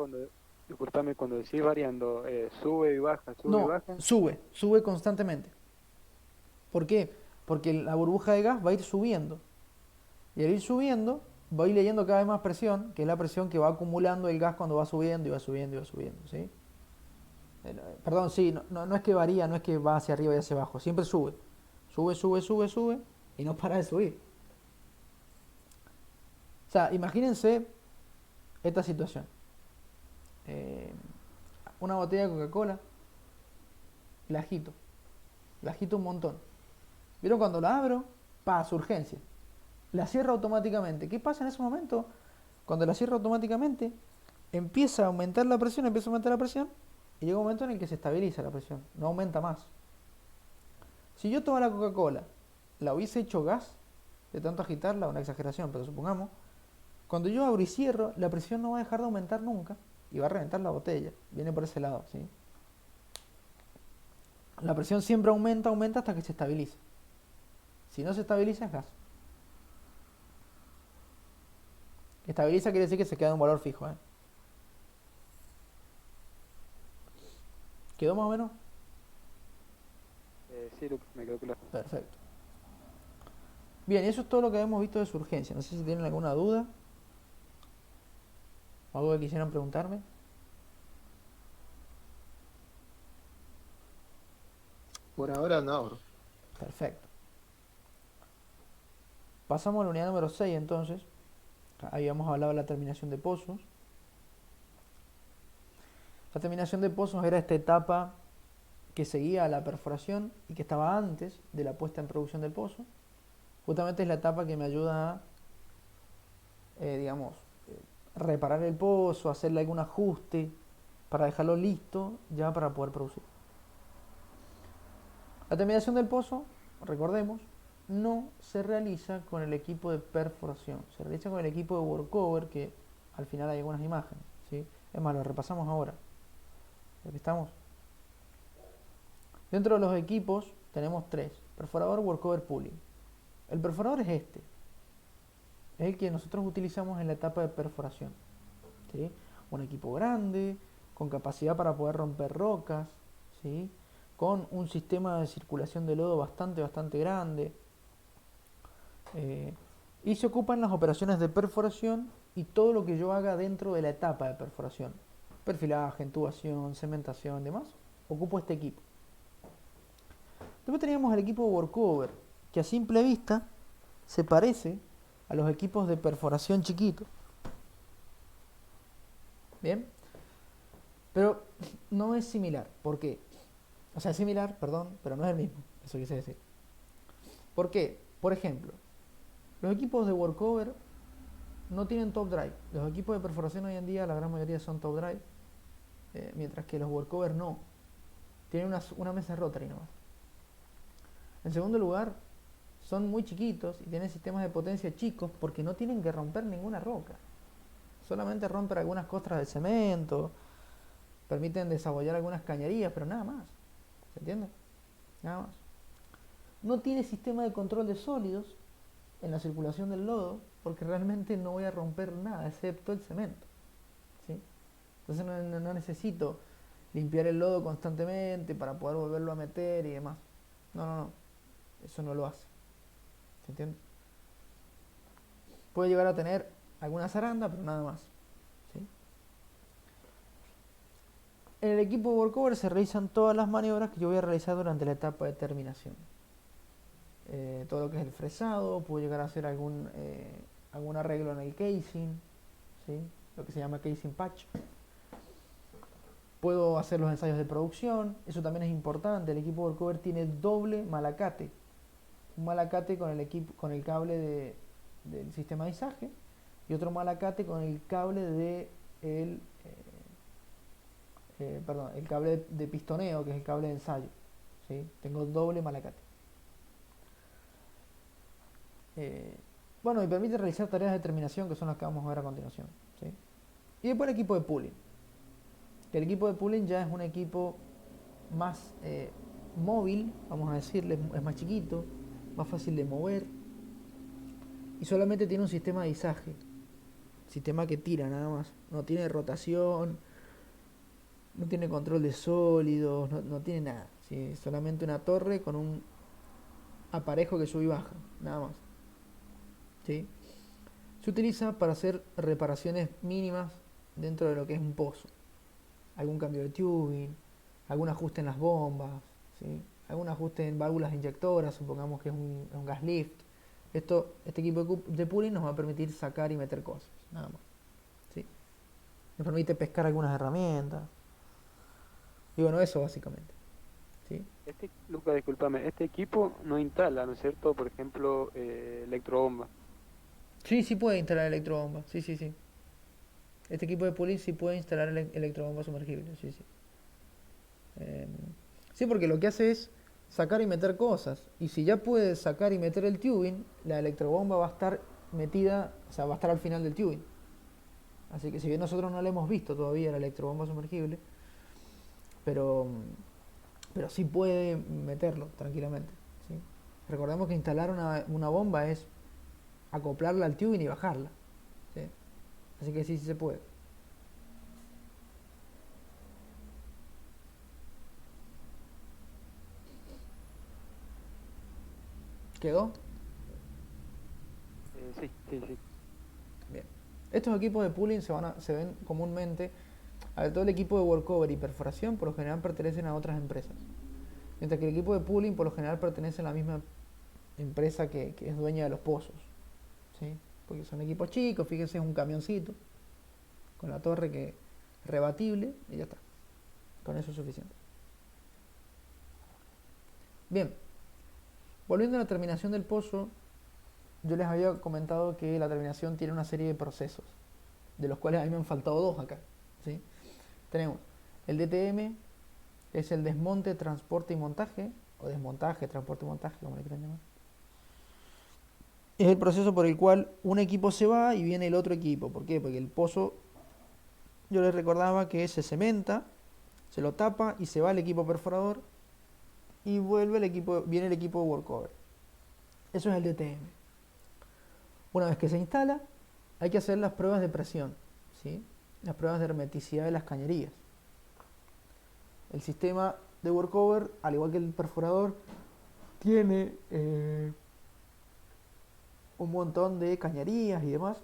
Speaker 3: disculpame, cuando decís variando, sube y baja, sube y
Speaker 1: No,
Speaker 3: baja.
Speaker 1: sube constantemente. ¿Por qué? Porque la burbuja de gas va a ir subiendo. Y al ir subiendo, va a ir leyendo cada vez más presión, que es la presión que va acumulando el gas cuando va subiendo y va subiendo y va subiendo, ¿sí? Perdón, sí, no es que varía, no es que va hacia arriba y hacia abajo, siempre sube. Sube y no para de subir. O sea, imagínense esta situación. Eh, una botella de Coca-Cola, la agito un montón. ¿Vieron cuando la abro? Pasa, urgencia. La cierro automáticamente. ¿Qué pasa en ese momento? Cuando la cierro automáticamente, empieza a aumentar la presión, y llega un momento en el que se estabiliza la presión, no aumenta más. Si yo toda la Coca-Cola la hubiese hecho gas, de tanto agitarla, una exageración, pero supongamos, cuando yo abro y cierro, la presión no va a dejar de aumentar nunca y va a reventar la botella. Viene por ese lado, ¿sí? La presión siempre aumenta hasta que se estabiliza. Si no se estabiliza es gas. Estabiliza quiere decir que se queda en un valor fijo, ¿eh? ¿Quedó más o menos?
Speaker 3: Sí, Lucas, me quedó claro.
Speaker 1: Perfecto. Bien, eso es todo lo que hemos visto de su urgencia. No sé si tienen alguna duda o algo que quisieran preguntarme.
Speaker 2: Por ahora no, bro.
Speaker 1: Perfecto. Pasamos a la unidad número 6 entonces. Habíamos hablado de la terminación de pozos. La terminación de pozos era esta etapa que seguía a la perforación y que estaba antes de la puesta en producción del pozo. Justamente es la etapa que me ayuda a, digamos, reparar el pozo, hacerle algún ajuste para dejarlo listo ya para poder producir. La terminación del pozo, recordemos, no se realiza con el equipo de perforación, se realiza con el equipo de workover, que al final hay algunas imágenes, ¿sí? Es más, lo repasamos ahora. Aquí estamos. Dentro de los equipos tenemos 3: perforador, workover, pulling. El perforador es este, es el que nosotros utilizamos en la etapa de perforación, ¿sí? Un equipo grande, con capacidad para poder romper rocas, ¿sí? Con un sistema de circulación de lodo bastante grande, y se ocupan las operaciones de perforación y todo lo que yo haga dentro de la etapa de perforación: perfilaje, intubación, cementación, demás. Ocupo este equipo. Después teníamos el equipo workover, que a simple vista se parece a los equipos de perforación chiquitos. Bien, pero no es similar. ¿Por qué? O sea, es similar, perdón, pero no es el mismo. Eso quise decir. ¿Por qué? Por ejemplo, los equipos de workover no tienen top drive. Los equipos de perforación hoy en día, la gran mayoría son top drive, mientras que los workover no. Tienen una mesa rotary nomás. En segundo lugar, son muy chiquitos y tienen sistemas de potencia chicos porque no tienen que romper ninguna roca. Solamente rompen algunas costras de cemento, permiten desabollar algunas cañerías, pero nada más. ¿Se entiende? Nada más. No tiene sistema de control de sólidos en la circulación del lodo porque realmente no voy a romper nada excepto el cemento, ¿sí? Entonces no necesito limpiar el lodo constantemente para poder volverlo a meter y demás. No. Eso no lo hace. ¿Se entiende? Puede llegar a tener alguna zaranda, pero nada más, ¿sí? En el equipo workover se realizan todas las maniobras que yo voy a realizar durante la etapa de terminación. Todo lo que es el fresado, puedo llegar a hacer algún arreglo en el casing, ¿sí? Lo que se llama casing patch. Puedo hacer los ensayos de producción, eso también es importante. El equipo workover tiene doble malacate. Un malacate con el cable del sistema de izaje y otro malacate con el cable de el cable de pistoneo, que es el cable de ensayo. ¿Sí? Tengo doble malacate. Bueno, y permite realizar tareas de terminación, que son las que vamos a ver a continuación. ¿Sí? Y después el equipo de pooling. El equipo de pooling ya es un equipo más móvil, vamos a decirle, es más chiquito, más fácil de mover y solamente tiene un sistema de izaje, sistema que tira nada más, no tiene rotación, no tiene control de sólidos, no tiene nada, ¿sí? Solamente una torre con un aparejo que sube y baja, nada más. ¿Sí? Se utiliza para hacer reparaciones mínimas dentro de lo que es un pozo, algún cambio de tubing, algún ajuste en las bombas, ¿sí? Algún ajuste en válvulas inyectoras, supongamos que es un gas lift. Este equipo de pooling nos va a permitir sacar y meter cosas, nada más. ¿Sí? Nos permite pescar algunas herramientas. Y bueno, eso básicamente. ¿Sí?
Speaker 3: Lucas, discúlpame, este equipo no instala, ¿no es cierto? Por ejemplo, electrobomba.
Speaker 1: Sí, sí puede instalar electrobomba, sí, sí, sí. Este equipo de pooling sí puede instalar electrobomba sumergible, sí, sí. Sí, porque lo que hace es sacar y meter cosas. Y si ya puede sacar y meter el tubing, la electrobomba va a estar metida, o sea, va a estar al final del tubing. Así que si bien nosotros no le hemos visto todavía la electrobomba sumergible, pero, pero sí puede meterlo tranquilamente. ¿Sí? Recordemos que instalar una bomba es acoplarla al tubing y bajarla. ¿Sí? Así que sí, sí se puede. ¿Quedó?
Speaker 3: Sí, sí, sí.
Speaker 1: Bien. Estos equipos de pooling se ven comúnmente. A ver, todo el equipo de workover y perforación por lo general pertenecen a otras empresas. Mientras que el equipo de pooling por lo general pertenece a la misma empresa que es dueña de los pozos. ¿Sí? Porque son equipos chicos, fíjense, es un camioncito con la torre que rebatible y ya está. Con eso es suficiente. Bien, volviendo a la terminación del pozo, yo les había comentado que la terminación tiene una serie de procesos, de los cuales a mí me han faltado dos acá. ¿Sí? Tenemos el DTM, es el desmonte, transporte y montaje, o desmontaje, transporte y montaje, como le quieran llamar. Es el proceso por el cual un equipo se va y viene el otro equipo. ¿Por qué? Porque el pozo, yo les recordaba que se cementa, se lo tapa y se va el equipo perforador y viene el equipo de workover. Eso es el DTM. Una vez que se instala, hay que hacer las pruebas de presión, ¿sí? Las pruebas de hermeticidad de las cañerías. El sistema de workover, al igual que el perforador, tiene un montón de cañerías y demás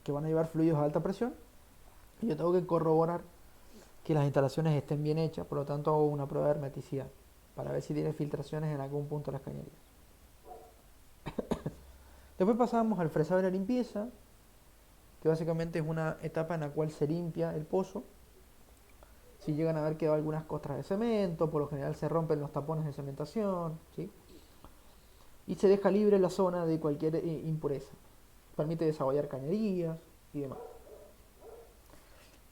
Speaker 1: que van a llevar fluidos a alta presión y yo tengo que corroborar que las instalaciones estén bien hechas, por lo tanto hago una prueba de hermeticidad para ver si tiene filtraciones en algún punto de las cañerías. Después pasamos al fresado de la limpieza, que básicamente es una etapa en la cual se limpia el pozo. Si llegan a haber quedado algunas costras de cemento, por lo general se rompen los tapones de cementación, ¿sí? Y se deja libre la zona de cualquier impureza. Permite desabollar cañerías y demás.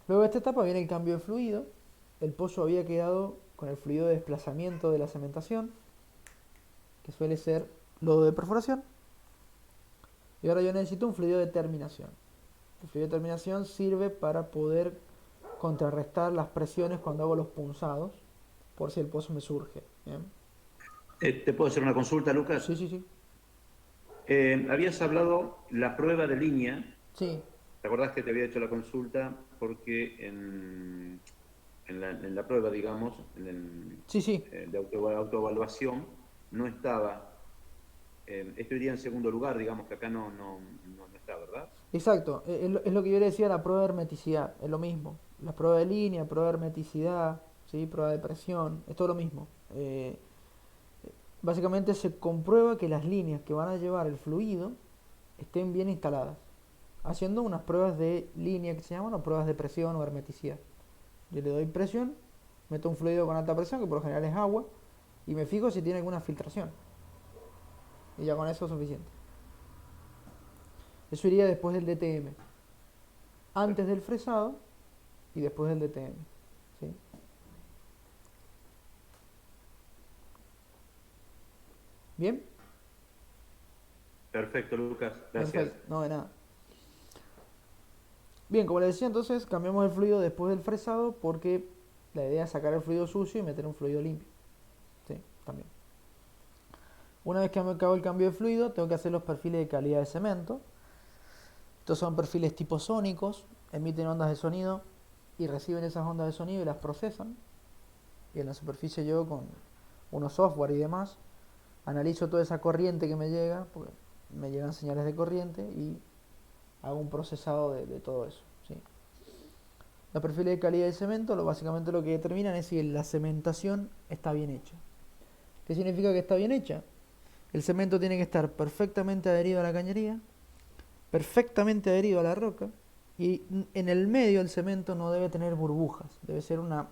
Speaker 1: Luego de esta etapa viene el cambio de fluido. El pozo había quedado con el fluido de desplazamiento de la cementación, que suele ser lodo de perforación. Y ahora yo necesito un fluido de terminación. El fluido de terminación sirve para poder contrarrestar las presiones cuando hago los punzados, por si el pozo me surge. ¿Bien?
Speaker 4: ¿Te puedo hacer una consulta, Lucas?
Speaker 1: Sí, sí, sí.
Speaker 4: Habías hablado la prueba de línea.
Speaker 1: Sí.
Speaker 4: ¿Te acordás que te había hecho la consulta? Porque en la prueba, digamos,
Speaker 1: Sí, sí.
Speaker 4: de autoevaluación, no estaba. Esto iría en segundo lugar, digamos que acá no está, ¿verdad?
Speaker 1: Exacto. Es lo que yo le decía, la prueba de hermeticidad. Es lo mismo. La prueba de línea, prueba de hermeticidad, ¿sí? Prueba de presión. Es todo lo mismo. Básicamente se comprueba que las líneas que van a llevar el fluido estén bien instaladas, haciendo unas pruebas de línea que se llaman, o pruebas de presión o hermeticidad. Yo le doy presión, meto un fluido con alta presión, que por lo general es agua, y me fijo si tiene alguna filtración. Y ya con eso es suficiente. Eso iría después del DTM. antes del fresado y después del DTM. ¿Sí? ¿Bien?
Speaker 4: Perfecto, Lucas. Gracias.
Speaker 1: Perfecto, no de nada. Bien, como les decía, entonces cambiamos el fluido después del fresado porque la idea es sacar el fluido sucio y meter un fluido limpio. Sí, también. Una vez que me acabo el cambio de fluido, tengo que hacer los perfiles de calidad de cemento. Estos son perfiles tipo sónicos, emiten ondas de sonido y reciben esas ondas de sonido y las procesan. Y en la superficie yo con unos software y demás analizo toda esa corriente que me llega, porque me llegan señales de corriente y hago un procesado de todo eso. ¿Sí? Los perfiles de calidad de cemento básicamente lo que determinan es si la cementación está bien hecha. ¿Qué significa que está bien hecha? El cemento tiene que estar perfectamente adherido a la cañería, perfectamente adherido a la roca, y en el medio el cemento no debe tener burbujas, debe ser una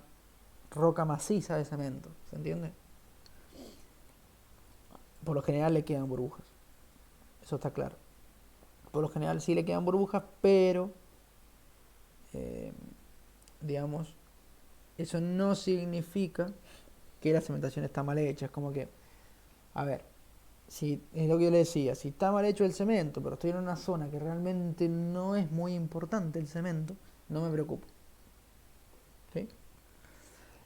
Speaker 1: roca maciza de cemento, ¿se entiende? Por lo general le quedan burbujas, eso está claro. Por lo general sí le quedan burbujas, pero digamos, eso no significa que la cementación está mal hecha. Es como que, a ver, si es lo que yo le decía, si está mal hecho el cemento, pero estoy en una zona que realmente no es muy importante el cemento, no me preocupo. ¿Sí?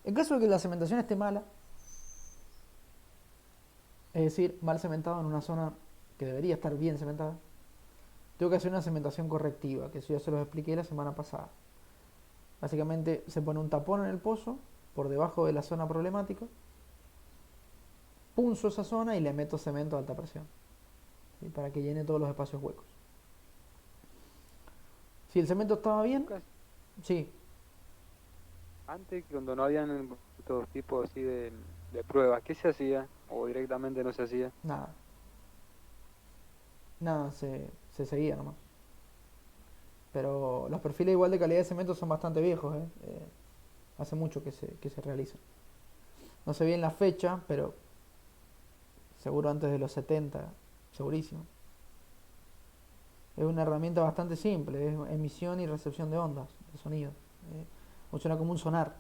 Speaker 1: En caso de que la cementación esté mala, es decir, mal cementado en una zona que debería estar bien cementada, tengo que hacer una cementación correctiva, que eso ya se los expliqué la semana pasada. Básicamente se pone un tapón en el pozo, por debajo de la zona problemática, punzo esa zona y le meto cemento a alta presión, ¿sí? Para que llene todos los espacios huecos. Si el cemento estaba bien,
Speaker 3: Lucas,
Speaker 1: sí,
Speaker 3: antes, cuando no habían estos tipos así de pruebas, ¿qué se hacía? ¿O directamente no se hacía?
Speaker 1: nada, nada, se seguía nomás. Pero los perfiles igual de calidad de cemento son bastante viejos, ¿eh? Hace mucho que se realizan. No sé bien la fecha, pero seguro antes de los 70, segurísimo. Es una herramienta bastante simple, es emisión y recepción de ondas, de sonido. Funciona como un sonar.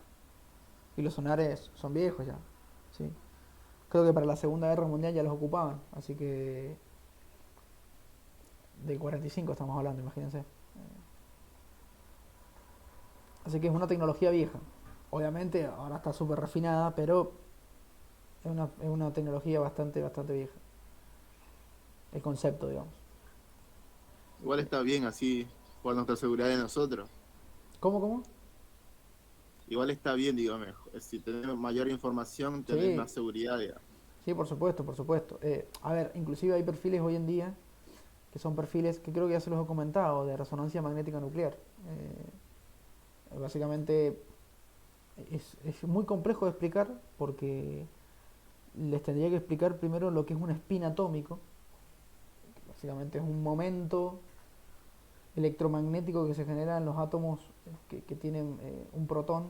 Speaker 1: Y los sonares son viejos ya. ¿Sí? Creo que para la Segunda Guerra Mundial ya los ocupaban, así que del 45 estamos hablando, imagínense. Así que es una tecnología vieja. Obviamente ahora está súper refinada, pero es una tecnología bastante vieja. El concepto, digamos.
Speaker 2: Igual está bien así por nuestra seguridad de nosotros.
Speaker 1: ¿Cómo?
Speaker 2: Igual está bien, digo, mejor. Si tenemos mayor información, tenés
Speaker 1: Sí,
Speaker 2: más seguridad, digamos.
Speaker 1: sí, por supuesto, por supuesto. A ver, inclusive hay perfiles hoy en día que son perfiles que creo que ya se los he comentado, de resonancia magnética nuclear. Básicamente es muy complejo de explicar porque les tendría que explicar primero lo que es un spin atómico. Básicamente es un momento electromagnético que se genera en los átomos que tienen un protón.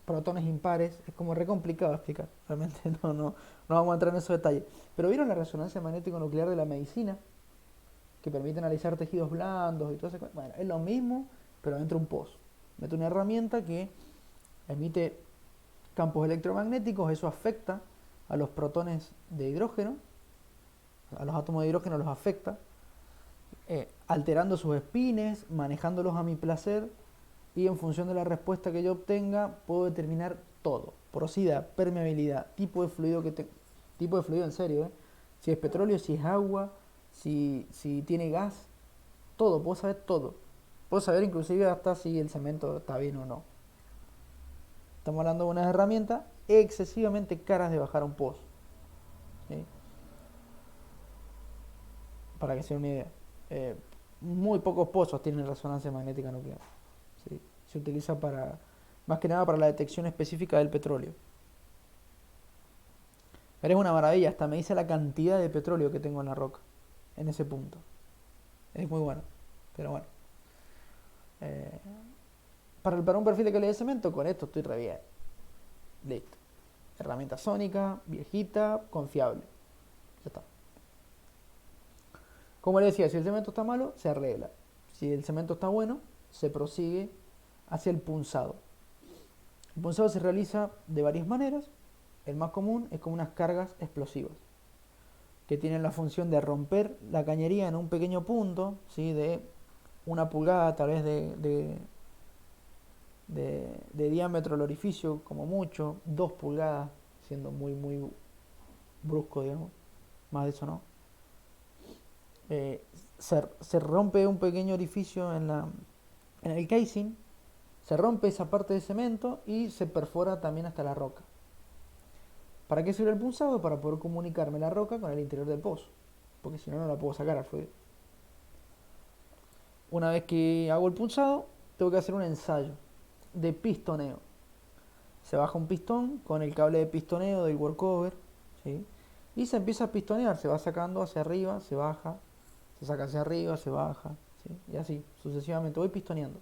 Speaker 1: Protones impares, es como re complicado de explicar. Realmente no vamos a entrar en esos detalles. Pero vieron la resonancia magnético nuclear de la medicina, que permite analizar tejidos blandos y todo eso. Bueno, es lo mismo, pero dentro de un pozo. Mete una herramienta que emite campos electromagnéticos, eso afecta a los protones de hidrógeno, a los átomos de hidrógeno los afecta, alterando sus espines, manejándolos a mi placer, y en función de la respuesta que yo obtenga puedo determinar todo: porosidad, permeabilidad, tipo de fluido tipo de fluido en serio, si es petróleo, si es agua, si tiene gas, todo, puedo saber todo. Puedo saber inclusive hasta si el cemento está bien o no. Estamos hablando de unas herramientas excesivamente caras de bajar a un pozo, ¿sí? Para que se den una idea. Muy pocos pozos tienen resonancia magnética nuclear, ¿sí? Se utiliza más que nada para la detección específica del petróleo. Pero es una maravilla, hasta me dice la cantidad de petróleo que tengo en la roca, en ese punto. Es muy bueno, pero bueno. Para un perfil de calidad de cemento, con esto estoy re bien. Listo. Herramienta sónica, viejita, confiable. Ya está. Como les decía, si el cemento está malo, se arregla. Si el cemento está bueno, se prosigue hacia el punzado. El punzado se realiza de varias maneras. El más común es con unas cargas explosivas, que tienen la función de romper la cañería en un pequeño punto, ¿sí? De 1 pulgada tal vez de diámetro el orificio, como mucho, 2 pulgadas, siendo muy brusco, digamos, más de eso no. Se rompe un pequeño orificio en el casing, se rompe esa parte de cemento y se perfora también hasta la roca. ¿Para qué sirve el punzado? Para poder comunicarme la roca con el interior del pozo, porque si no, no la puedo sacar al fluido. Una vez que hago el punzado, tengo que hacer un ensayo de pistoneo. Se baja un pistón con el cable de pistoneo del workover, ¿sí? Y se empieza a pistonear, se va sacando hacia arriba, se baja, se saca hacia arriba, se baja, ¿sí? Y así, sucesivamente, voy pistoneando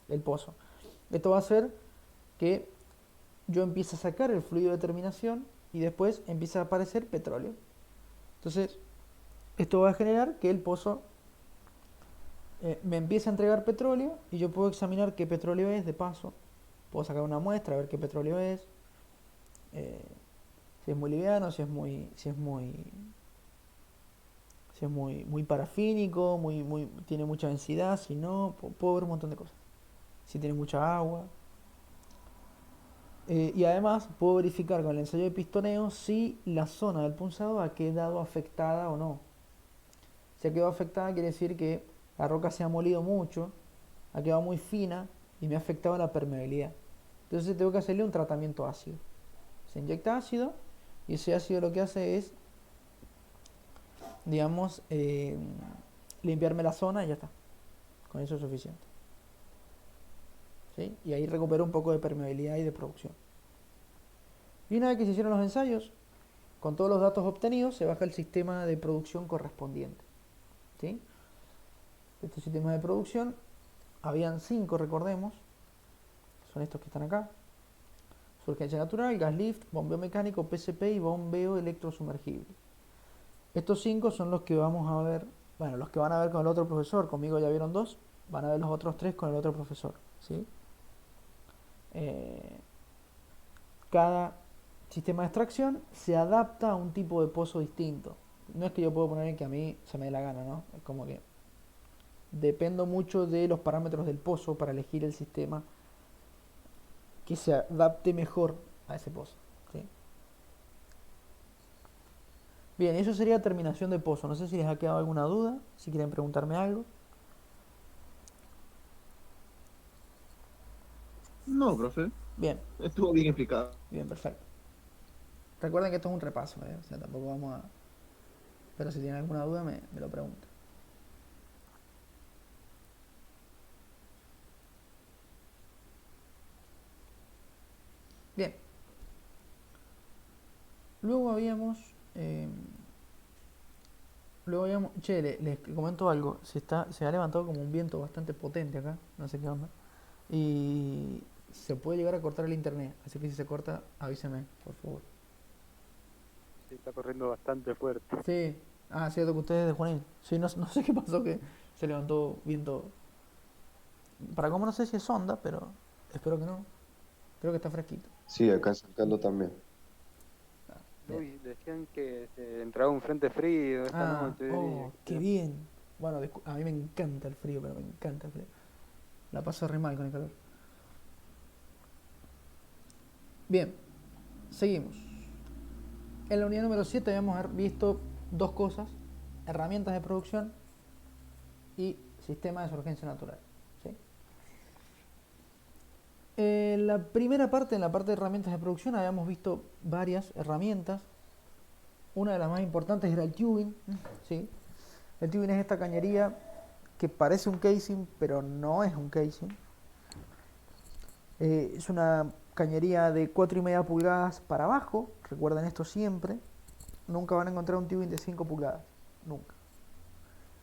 Speaker 1: el pozo. Esto va a hacer que yo empiece a sacar el fluido de terminación y después empieza a aparecer petróleo. Entonces, esto va a generar que el pozo me empiece a entregar petróleo y yo puedo examinar qué petróleo es de paso. Puedo sacar una muestra, a ver qué petróleo es, si es muy liviano, si es muy parafínico, tiene mucha densidad, si no, puedo ver un montón de cosas. Si tiene mucha agua. Y además puedo verificar con el ensayo de pistoneo si la zona del punzado ha quedado afectada o no. Si ha quedado afectada quiere decir que la roca se ha molido mucho, ha quedado muy fina y me ha afectado la permeabilidad. Entonces tengo que hacerle un tratamiento ácido. Se inyecta ácido y ese ácido lo que hace es, digamos, limpiarme la zona y ya está. Con eso es suficiente. ¿Sí? Y ahí recupero un poco de permeabilidad y de producción. Y una vez que se hicieron los ensayos, con todos los datos obtenidos, se baja el sistema de producción correspondiente. ¿Sí? Estos sistemas de producción, habían 5, recordemos, son estos que están acá: surgencia natural, gas lift, bombeo mecánico, PCP y bombeo electrosumergible. Estos 5 son los que vamos a ver, bueno, los que van a ver con el otro profesor. Conmigo ya vieron 2, van a ver los otros 3 con el otro profesor, ¿sí? Cada sistema de extracción se adapta a un tipo de pozo distinto. No es que yo puedo poner el que a mí se me dé la gana, ¿no? Es como que dependo mucho de los parámetros del pozo para elegir el sistema que se adapte mejor a ese pozo, ¿sí? Bien, eso sería terminación de pozo. No sé si les ha quedado alguna duda, si quieren preguntarme algo.
Speaker 2: No, profe,
Speaker 1: Bien,
Speaker 2: estuvo bien explicado.
Speaker 1: bien, perfecto. Recuerden que esto es un repaso, ¿eh? O sea, tampoco vamos a... Pero si tienen alguna duda me lo preguntan. Bien. Luego habíamos... Che, les comento algo. Se ha levantado como un viento bastante potente acá. No sé qué onda. Y se puede llegar a cortar el internet. Así que si se corta, avíseme, por favor.
Speaker 3: Sí, está corriendo bastante fuerte.
Speaker 1: Sí. Ah, cierto que ustedes de Junín. Sí, no sé qué pasó, que se levantó viento. Para cómo no sé si es onda, pero espero que no. Creo que está fresquito.
Speaker 5: Sí, acá en San Carlos también.
Speaker 1: Bien.
Speaker 3: Uy, decían que se entraba un frente frío esta noche.
Speaker 1: Oh, qué bien. Bueno, a mí me encanta el frío, pero me encanta el frío. La paso re mal con el calor. Bien, seguimos. En la unidad número 7 habíamos visto 2 cosas: herramientas de producción y sistema de surgencia natural. ¿Sí? En la primera parte, en la parte de herramientas de producción, habíamos visto varias herramientas. Una de las más importantes era el tubing, ¿sí? El tubing es esta cañería que parece un casing, pero no es un casing. Es una cañería de 4,5 pulgadas para abajo. Recuerden esto siempre. Nunca van a encontrar un tubing de 5 pulgadas. Nunca.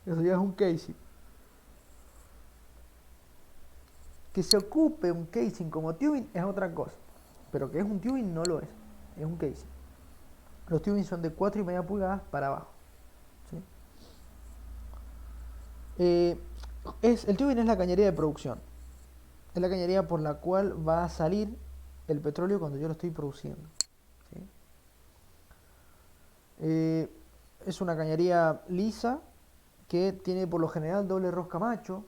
Speaker 1: Eso ya es un casing. Que se ocupe un casing como tubing es otra cosa. Pero que es un tubing no lo es. Es un casing. Los tubing son de 4,5 pulgadas para abajo. ¿Sí? El tubing es la cañería de producción. Es la cañería por la cual va a salir el petróleo cuando yo lo estoy produciendo. ¿Sí? Es una cañería lisa que tiene por lo general doble rosca macho,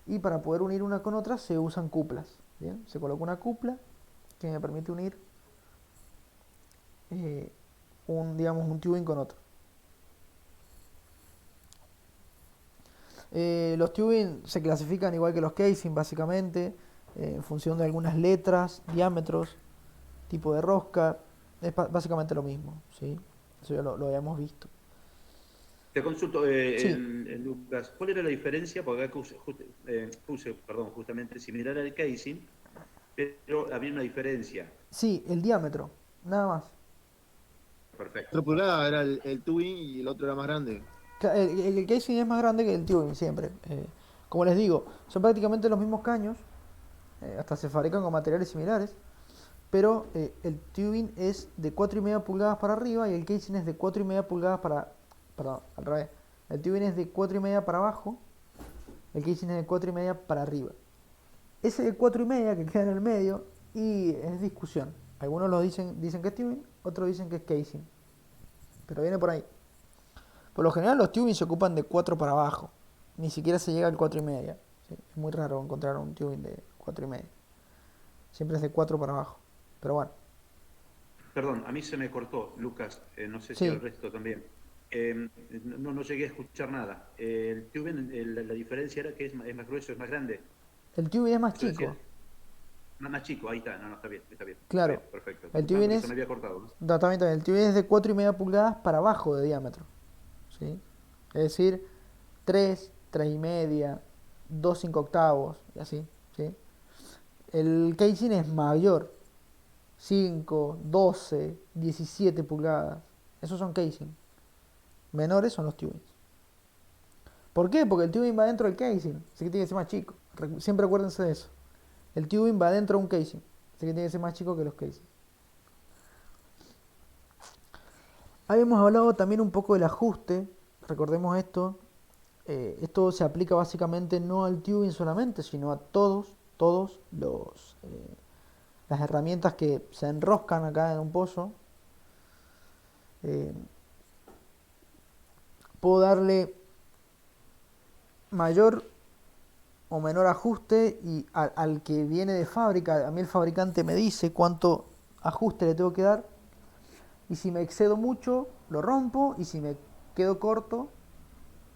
Speaker 1: y para poder unir una con otra se usan cuplas. ¿Bien? Se coloca una cupla que me permite unir digamos, un tubing con otro. Los tubing se clasifican igual que los casing, básicamente, en función de algunas letras, diámetros, tipo de rosca. Es básicamente lo mismo, ¿sí? Eso ya lo habíamos visto.
Speaker 4: Te consulto,
Speaker 1: Sí,
Speaker 4: Lucas, ¿cuál era la diferencia? Porque acá puse, justamente similar al casing, pero había una diferencia.
Speaker 1: sí, el diámetro, nada más.
Speaker 4: Perfecto.
Speaker 2: 4 pulgadas era el tubing y el otro era más grande.
Speaker 1: El casing es más grande que el tubing siempre. Como les digo, son prácticamente los mismos caños, hasta se fabrican con materiales similares, pero el tubing es de 4,5 pulgadas para arriba y el casing es de 4,5 pulgadas perdón, al revés. El tubing es de 4,5 para abajo, el casing es de 4,5 para arriba. Ese de 4,5 que queda en el medio y es discusión. Algunos lo dicen que es tubing, otros dicen que es casing. Pero viene por ahí. Por lo general los tubing se ocupan de 4 para abajo. Ni siquiera se llega al 4,5. ¿Sí? Es muy raro encontrar un tubing de 4,5. Siempre es de 4 para abajo. Pero bueno.
Speaker 4: Perdón, a mí se me cortó, Lucas, no sé si
Speaker 1: Sí,
Speaker 4: al resto también. No llegué a escuchar nada. El tubing, la diferencia era que es más grueso, es más grande.
Speaker 1: el tubing es más
Speaker 4: Eso
Speaker 1: chico.
Speaker 4: decías. Más chico, ahí está, no, está bien, está bien. Está
Speaker 1: Claro.
Speaker 4: bien, perfecto.
Speaker 1: El
Speaker 4: No,
Speaker 1: tubing
Speaker 4: porque se
Speaker 1: es...
Speaker 4: me había cortado, ¿no?
Speaker 1: También, el tubing es de 4,5 pulgadas para abajo de diámetro. ¿Sí? Es decir, 3,5, 2,5 octavos y así. ¿Sí? El casing es mayor. 5, 12, 17 pulgadas. Esos son casing. Menores son los tubings. ¿Por qué? Porque el tubing va dentro del casing. Así que tiene que ser más chico. Siempre acuérdense de eso. El tubing va dentro de un casing. Así que tiene que ser más chico que los casing. Habíamos hablado también un poco del ajuste. Recordemos esto. Esto se aplica básicamente no al tubing solamente, sino a todos las herramientas que se enroscan acá en un pozo. Puedo darle mayor o menor ajuste y al que viene de fábrica, a mí el fabricante me dice cuánto ajuste le tengo que dar, y si me excedo mucho lo rompo, y si me quedo corto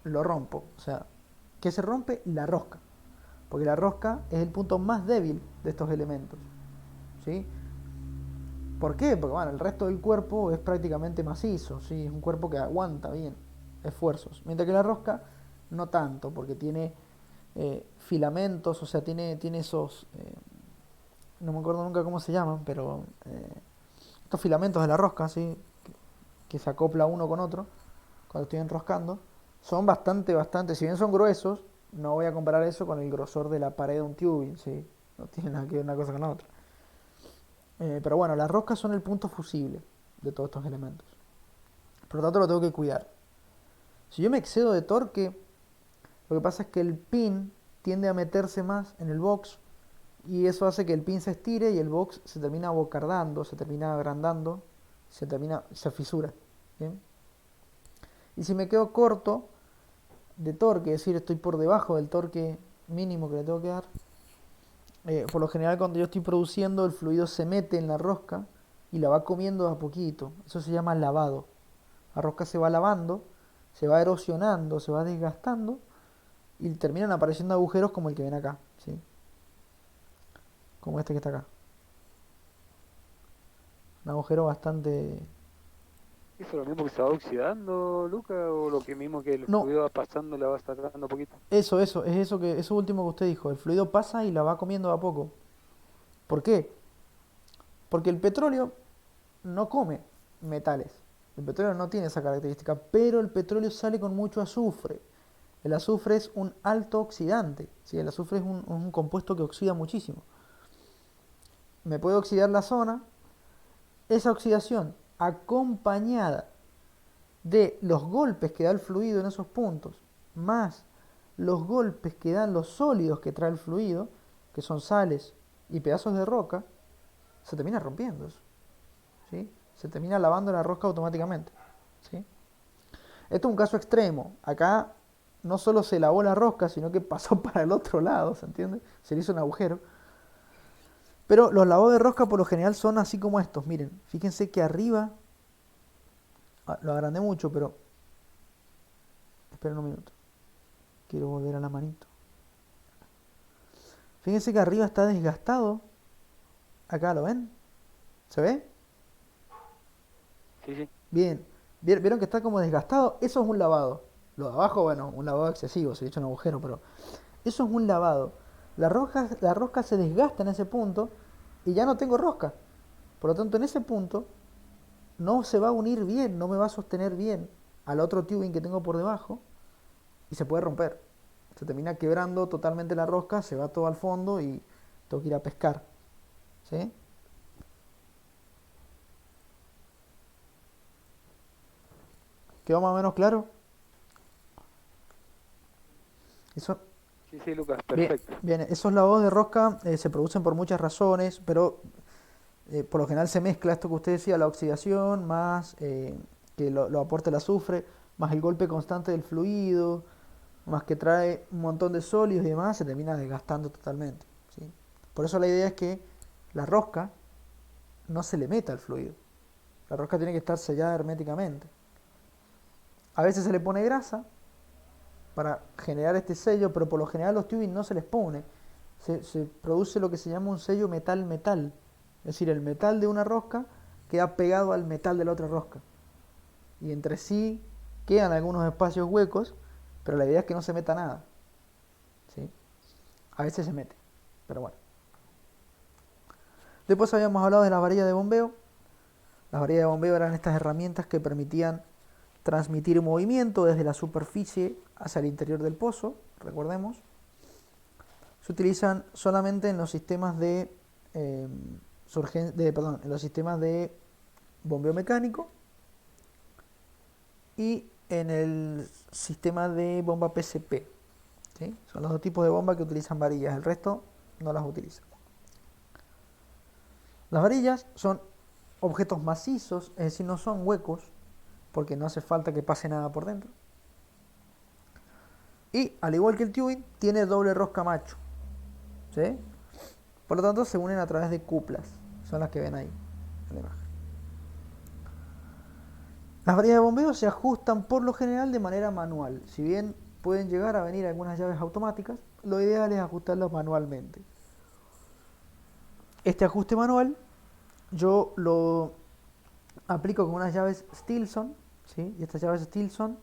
Speaker 1: lo rompo. O sea, ¿qué se rompe? La rosca, porque la rosca es el punto más débil de estos elementos, ¿sí? ¿Por qué? Porque bueno, el resto del cuerpo es prácticamente macizo, ¿sí? Es un cuerpo que aguanta bien esfuerzos, mientras que la rosca no tanto, porque tiene filamentos, o sea, tiene esos, no me acuerdo nunca cómo se llaman, pero estos filamentos de la rosca, ¿sí? Que se acopla uno con otro cuando estoy enroscando, son bastante, si bien son gruesos, no voy a comparar eso con el grosor de la pared de un tubing, ¿sí? No tiene nada que ver una cosa con la otra. Pero bueno, las roscas son el punto fusible de todos estos elementos. Por lo tanto, lo tengo que cuidar. Si yo me excedo de torque, lo que pasa es que el pin tiende a meterse más en el box y eso hace que el pin se estire y el box se termina abocardando, se termina agrandando, se fisura. ¿Bien? Y si me quedo corto de torque, es decir, estoy por debajo del torque mínimo que le tengo que dar, por lo general cuando yo estoy produciendo el fluido se mete en la rosca y la va comiendo de a poquito. Eso se llama lavado. La rosca se va lavando, se va erosionando, se va desgastando y terminan apareciendo agujeros como el que ven acá, ¿sí? Como este que está acá. Un agujero bastante...
Speaker 3: ¿Eso es lo mismo que se va oxidando, Luca? ¿O lo que mismo que el
Speaker 1: No,
Speaker 3: fluido va pasando le va sacando un poquito?
Speaker 1: eso último que usted dijo. El fluido pasa y la va comiendo de a poco. ¿Por qué? Porque el petróleo no come metales. El petróleo no tiene esa característica, pero el petróleo sale con mucho azufre. El azufre es un alto oxidante, ¿sí? El azufre es un compuesto que oxida muchísimo. Me puede oxidar la zona. Esa oxidación, acompañada de los golpes que da el fluido en esos puntos, más los golpes que dan los sólidos que trae el fluido, que son sales y pedazos de roca, se termina rompiendo eso, ¿sí? Se termina lavando la rosca automáticamente, ¿sí? Esto es un caso extremo. Acá no solo se lavó la rosca, sino que pasó para el otro lado, ¿se entiende? Se le hizo un agujero. Pero los lavados de rosca por lo general son así como estos. Miren, fíjense que arriba, lo agrandé mucho, pero esperen un minuto. Quiero volver a la manito. Fíjense que arriba está desgastado. Acá, ¿lo ven? ¿Se ve?
Speaker 3: Sí, sí.
Speaker 1: Bien. ¿Vieron que está como desgastado? Eso es un lavado. Lo de abajo, bueno, un lavado excesivo, se le echa un agujero, pero eso es un lavado. La rosca se desgasta en ese punto y ya no tengo rosca. Por lo tanto, en ese punto no se va a unir bien, no me va a sostener bien al otro tubing que tengo por debajo y se puede romper. Se termina quebrando totalmente la rosca, se va todo al fondo y tengo que ir a pescar. ¿Sí? ¿Quedó más o menos claro? Eso,
Speaker 3: Sí, sí, Lucas,
Speaker 1: bien,
Speaker 3: perfecto.
Speaker 1: bien, esos lavados de rosca se producen por muchas razones, pero por lo general se mezcla esto que usted decía, la oxidación, más que lo aporte el azufre, más el golpe constante del fluido, más que trae un montón de sólidos y demás, se termina desgastando totalmente, ¿sí? Por eso la idea es que la rosca no se le meta el fluido. La rosca tiene que estar sellada herméticamente. A veces se le pone grasa para generar este sello, pero por lo general los tubing no se les pone. Se produce lo que se llama un sello metal-metal. Es decir, el metal de una rosca queda pegado al metal de la otra rosca. Y entre sí quedan algunos espacios huecos, pero la idea es que no se meta nada, ¿sí? A veces se mete, pero bueno. Después habíamos hablado de las varillas de bombeo. Las varillas de bombeo eran estas herramientas que permitían transmitir movimiento desde la superficie hacia el interior del pozo, recordemos. Se utilizan solamente en los sistemas en los sistemas de bombeo mecánico y en el sistema de bomba PCP, ¿sí? Son los dos tipos de bomba que utilizan varillas, el resto no las utilizan. Las varillas son objetos macizos, es decir, no son huecos, porque no hace falta que pase nada por dentro. Y, al igual que el tubing, tiene doble rosca macho, ¿sí? Por lo tanto, se unen a través de cuplas, son las que ven ahí en la imagen. Las varillas de bombeo se ajustan por lo general de manera manual. Si bien pueden llegar a venir algunas llaves automáticas, lo ideal es ajustarlas manualmente. Este ajuste manual yo lo aplico con unas llaves Stilson, ¿sí? Y estas llaves Stilson,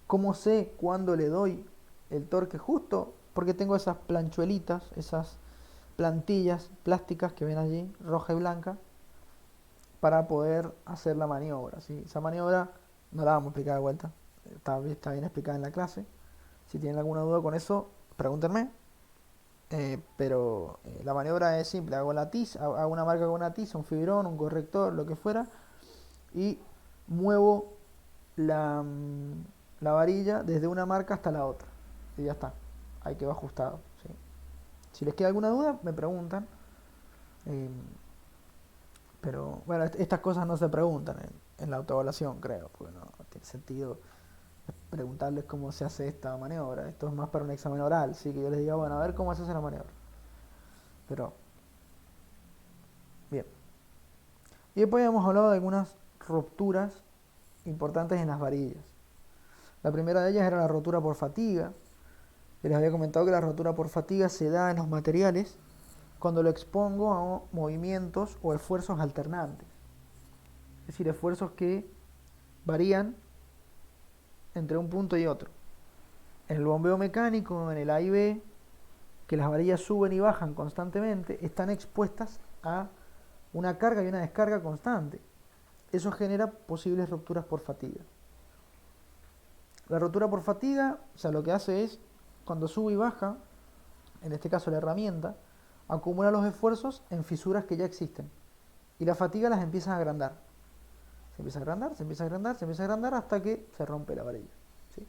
Speaker 1: ¿cómo sé cuándo le doy el torque justo? Porque tengo esas planchuelitas, esas plantillas plásticas que ven allí, roja y blanca, para poder hacer la maniobra, ¿sí? Esa maniobra no la vamos a explicar de vuelta, está bien explicada en la clase. Si tienen alguna duda con eso, pregúntenme. Pero la maniobra es simple, hago la tiza, hago una marca con una tiza, un fibrón, un corrector, lo que fuera, y muevo la varilla desde una marca hasta la otra, y ya está, ahí quedó ajustado, ¿sí? Si les queda alguna duda, me preguntan, pero bueno, estas cosas no se preguntan en la autoevaluación, creo, porque no tiene sentido preguntarles cómo se hace esta maniobra. Esto es más para un examen oral, sí, que yo les diga, bueno, a ver cómo se hace la maniobra. Pero, bien. Y después hemos hablado de algunas rupturas importantes en las varillas. La primera de ellas era la rotura por fatiga. Les había comentado que la rotura por fatiga se da en los materiales cuando lo expongo a movimientos o esfuerzos alternantes. Es decir, esfuerzos que varían entre un punto y otro. En el bombeo mecánico, en el A y B, que las varillas suben y bajan constantemente, están expuestas a una carga y una descarga constante. Eso genera posibles rupturas por fatiga. La rotura por fatiga, o sea, lo que hace es, cuando sube y baja, en este caso la herramienta, acumula los esfuerzos en fisuras que ya existen. Y la fatiga las empieza a agrandar. Se empieza a agrandar, se empieza a agrandar, se empieza a agrandar hasta que se rompe la varilla, ¿sí?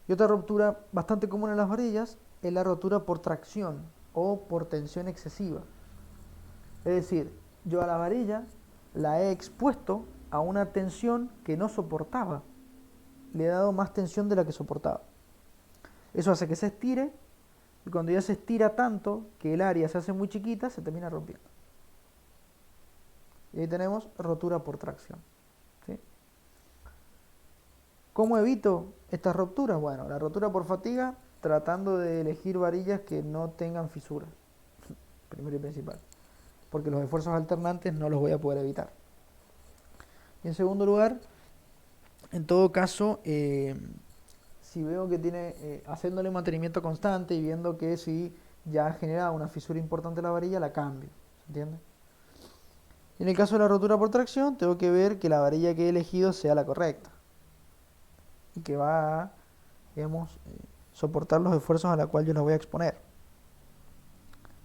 Speaker 1: Y otra ruptura bastante común en las varillas es la rotura por tracción o por tensión excesiva. Es decir, yo a la varilla la he expuesto a una tensión que no soportaba. Le he dado más tensión de la que soportaba. Eso hace que se estire, y cuando ya se estira tanto que el área se hace muy chiquita, se termina rompiendo. Y ahí tenemos rotura por tracción. ¿Sí? ¿Cómo evito estas rupturas? Bueno, la rotura por fatiga, tratando de elegir varillas que no tengan fisuras, primero y principal, porque los esfuerzos alternantes no los voy a poder evitar. Y en segundo lugar, en todo caso, si veo que tiene, haciéndole mantenimiento constante y viendo que si ya ha generado una fisura importante la varilla, la cambio. ¿Se entiende? Y en el caso de la rotura por tracción, tengo que ver que la varilla que he elegido sea la correcta y que va a, digamos, soportar los esfuerzos a los cuales yo los voy a exponer.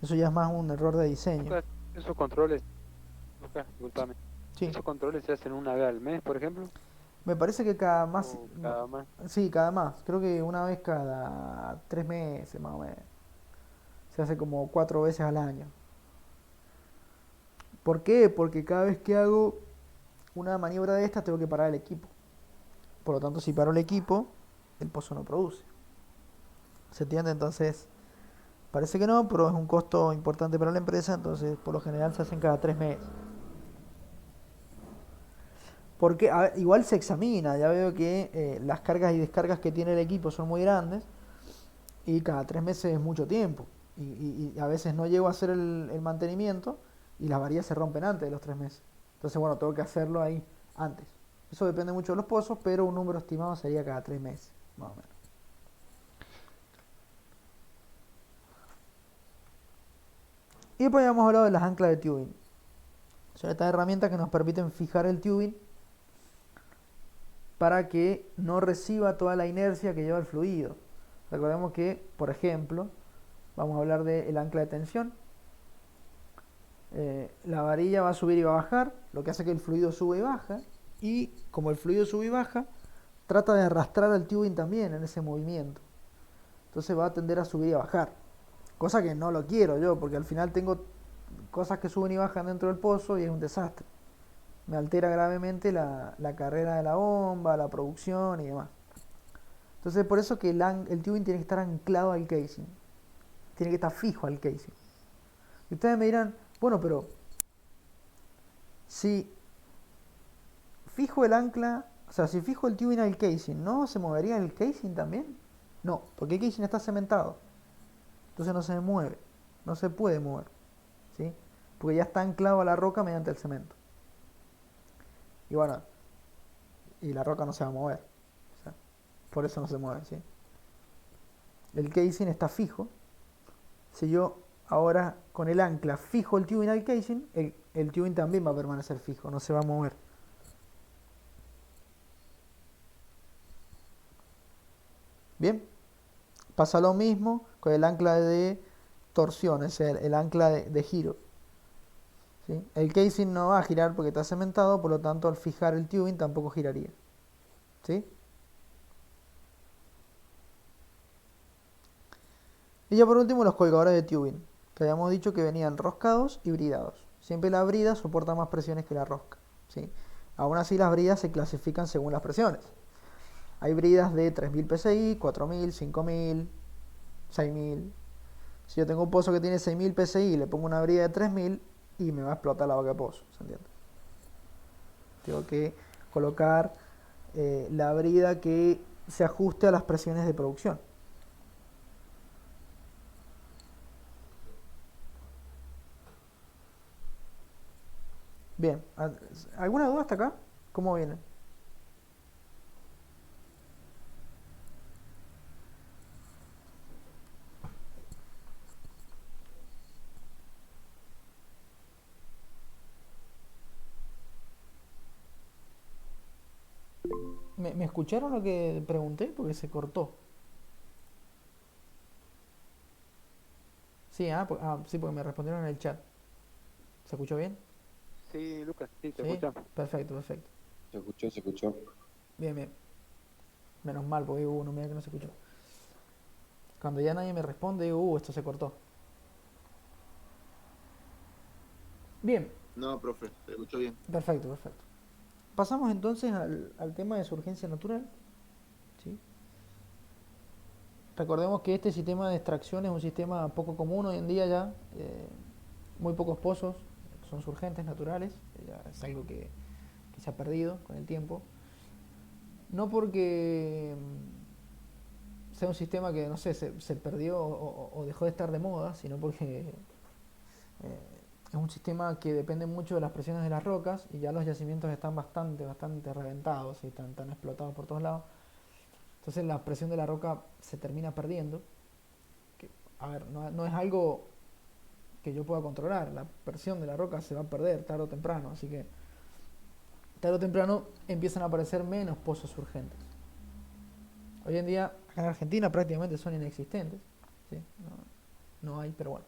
Speaker 1: Eso ya es más un error de diseño.
Speaker 3: Lucas, esos controles, Lucas, disculpame.
Speaker 1: Sí,
Speaker 3: ¿Esos controles se hacen una vez al mes, por ejemplo?
Speaker 1: me parece que cada más,
Speaker 3: ¿O cada más?
Speaker 1: sí, cada más. Creo que una vez cada 3 meses más o menos. Se hace como 4 veces al año. ¿Por qué? Porque cada vez que hago una maniobra de estas tengo que parar el equipo. Por lo tanto, si paro el equipo, el pozo no produce. ¿Se entiende? Entonces, parece que no, pero es un costo importante para la empresa, entonces por lo general se hacen cada 3 meses. Porque a ver, igual se examina, ya veo que las cargas y descargas que tiene el equipo son muy grandes y cada 3 meses es mucho tiempo. Y a veces no llego a hacer el mantenimiento y las varillas se rompen antes de los 3 meses. Entonces, bueno, tengo que hacerlo ahí antes. Eso depende mucho de los pozos, pero un número estimado sería cada 3 meses, más o menos. Y después ya hemos hablado de las anclas de tubing. Son estas herramientas que nos permiten fijar el tubing para que no reciba toda la inercia que lleva el fluido. Recordemos que, por ejemplo, vamos a hablar del ancla de tensión. La varilla va a subir y va a bajar, lo que hace que el fluido sube y baja, y como el fluido sube y baja, trata de arrastrar al tubing también en ese movimiento. Entonces va a tender a subir y a bajar, cosa que no lo quiero yo, porque al final tengo cosas que suben y bajan dentro del pozo y es un desastre. Me altera gravemente la carrera de la bomba, la producción y demás. Entonces por eso que el tubing tiene que estar anclado al casing, tiene que estar fijo al casing. Y ustedes me dirán, bueno, pero si fijo el ancla, o sea, si fijo el tubing al casing, ¿no se movería el casing también? No, porque el casing está cementado, entonces no se mueve, no se puede mover, ¿sí? Porque ya está anclado a la roca mediante el cemento. Y bueno, y la roca no se va a mover, o sea, por eso no se mueve, ¿sí? El casing está fijo. Si yo ahora con el ancla fijo el tubing al casing, el tubing también va a permanecer fijo, no se va a mover. Bien, pasa lo mismo con el ancla de torsión, es el ancla de giro. ¿Sí? El casing no va a girar porque está cementado, por lo tanto al fijar el tubing tampoco giraría. ¿Sí? Y ya por último los colgadores de tubing, que habíamos dicho que venían roscados y bridados. Siempre la brida soporta más presiones que la rosca. ¿Sí? Aún así las bridas se clasifican según las presiones. Hay bridas de 3000 psi, 4000, 5000, 6000. Si yo tengo un pozo que tiene 6000 psi y le pongo una brida de 3000 y me va a explotar la boca de pozo, ¿se entiende? Tengo que colocar la brida que se ajuste a las presiones de producción. Bien, ¿alguna duda hasta acá? ¿Cómo viene? ¿Me escucharon lo que pregunté? Porque se cortó. Sí, sí, porque me respondieron en el chat. ¿Se escuchó bien?
Speaker 3: Sí, Lucas, sí, te
Speaker 1: Sí,
Speaker 3: escuchamos.
Speaker 1: perfecto, perfecto.
Speaker 5: Se escuchó, se escuchó.
Speaker 1: Bien, bien. Menos mal, porque digo, no, mira que no se escuchó. Cuando ya nadie me responde, digo, esto se cortó. Bien,
Speaker 2: No, profe, te escucho bien.
Speaker 1: perfecto, perfecto. Pasamos entonces al tema de su urgencia natural. ¿Sí? Recordemos que este sistema de extracción es un sistema poco común hoy en día ya. Muy pocos pozos son surgentes naturales. Ya es algo que se ha perdido con el tiempo. No porque sea un sistema que, no sé, se perdió o dejó de estar de moda, sino porque es un sistema que depende mucho de las presiones de las rocas y ya los yacimientos están bastante reventados y están explotados por todos lados. Entonces la presión de la roca se termina perdiendo. Que, a ver, no es algo que yo pueda controlar. La presión de la roca se va a perder tarde o temprano, así que tarde o temprano empiezan a aparecer menos pozos surgentes. Hoy en día, acá en Argentina prácticamente son inexistentes. ¿Sí? No hay, pero bueno.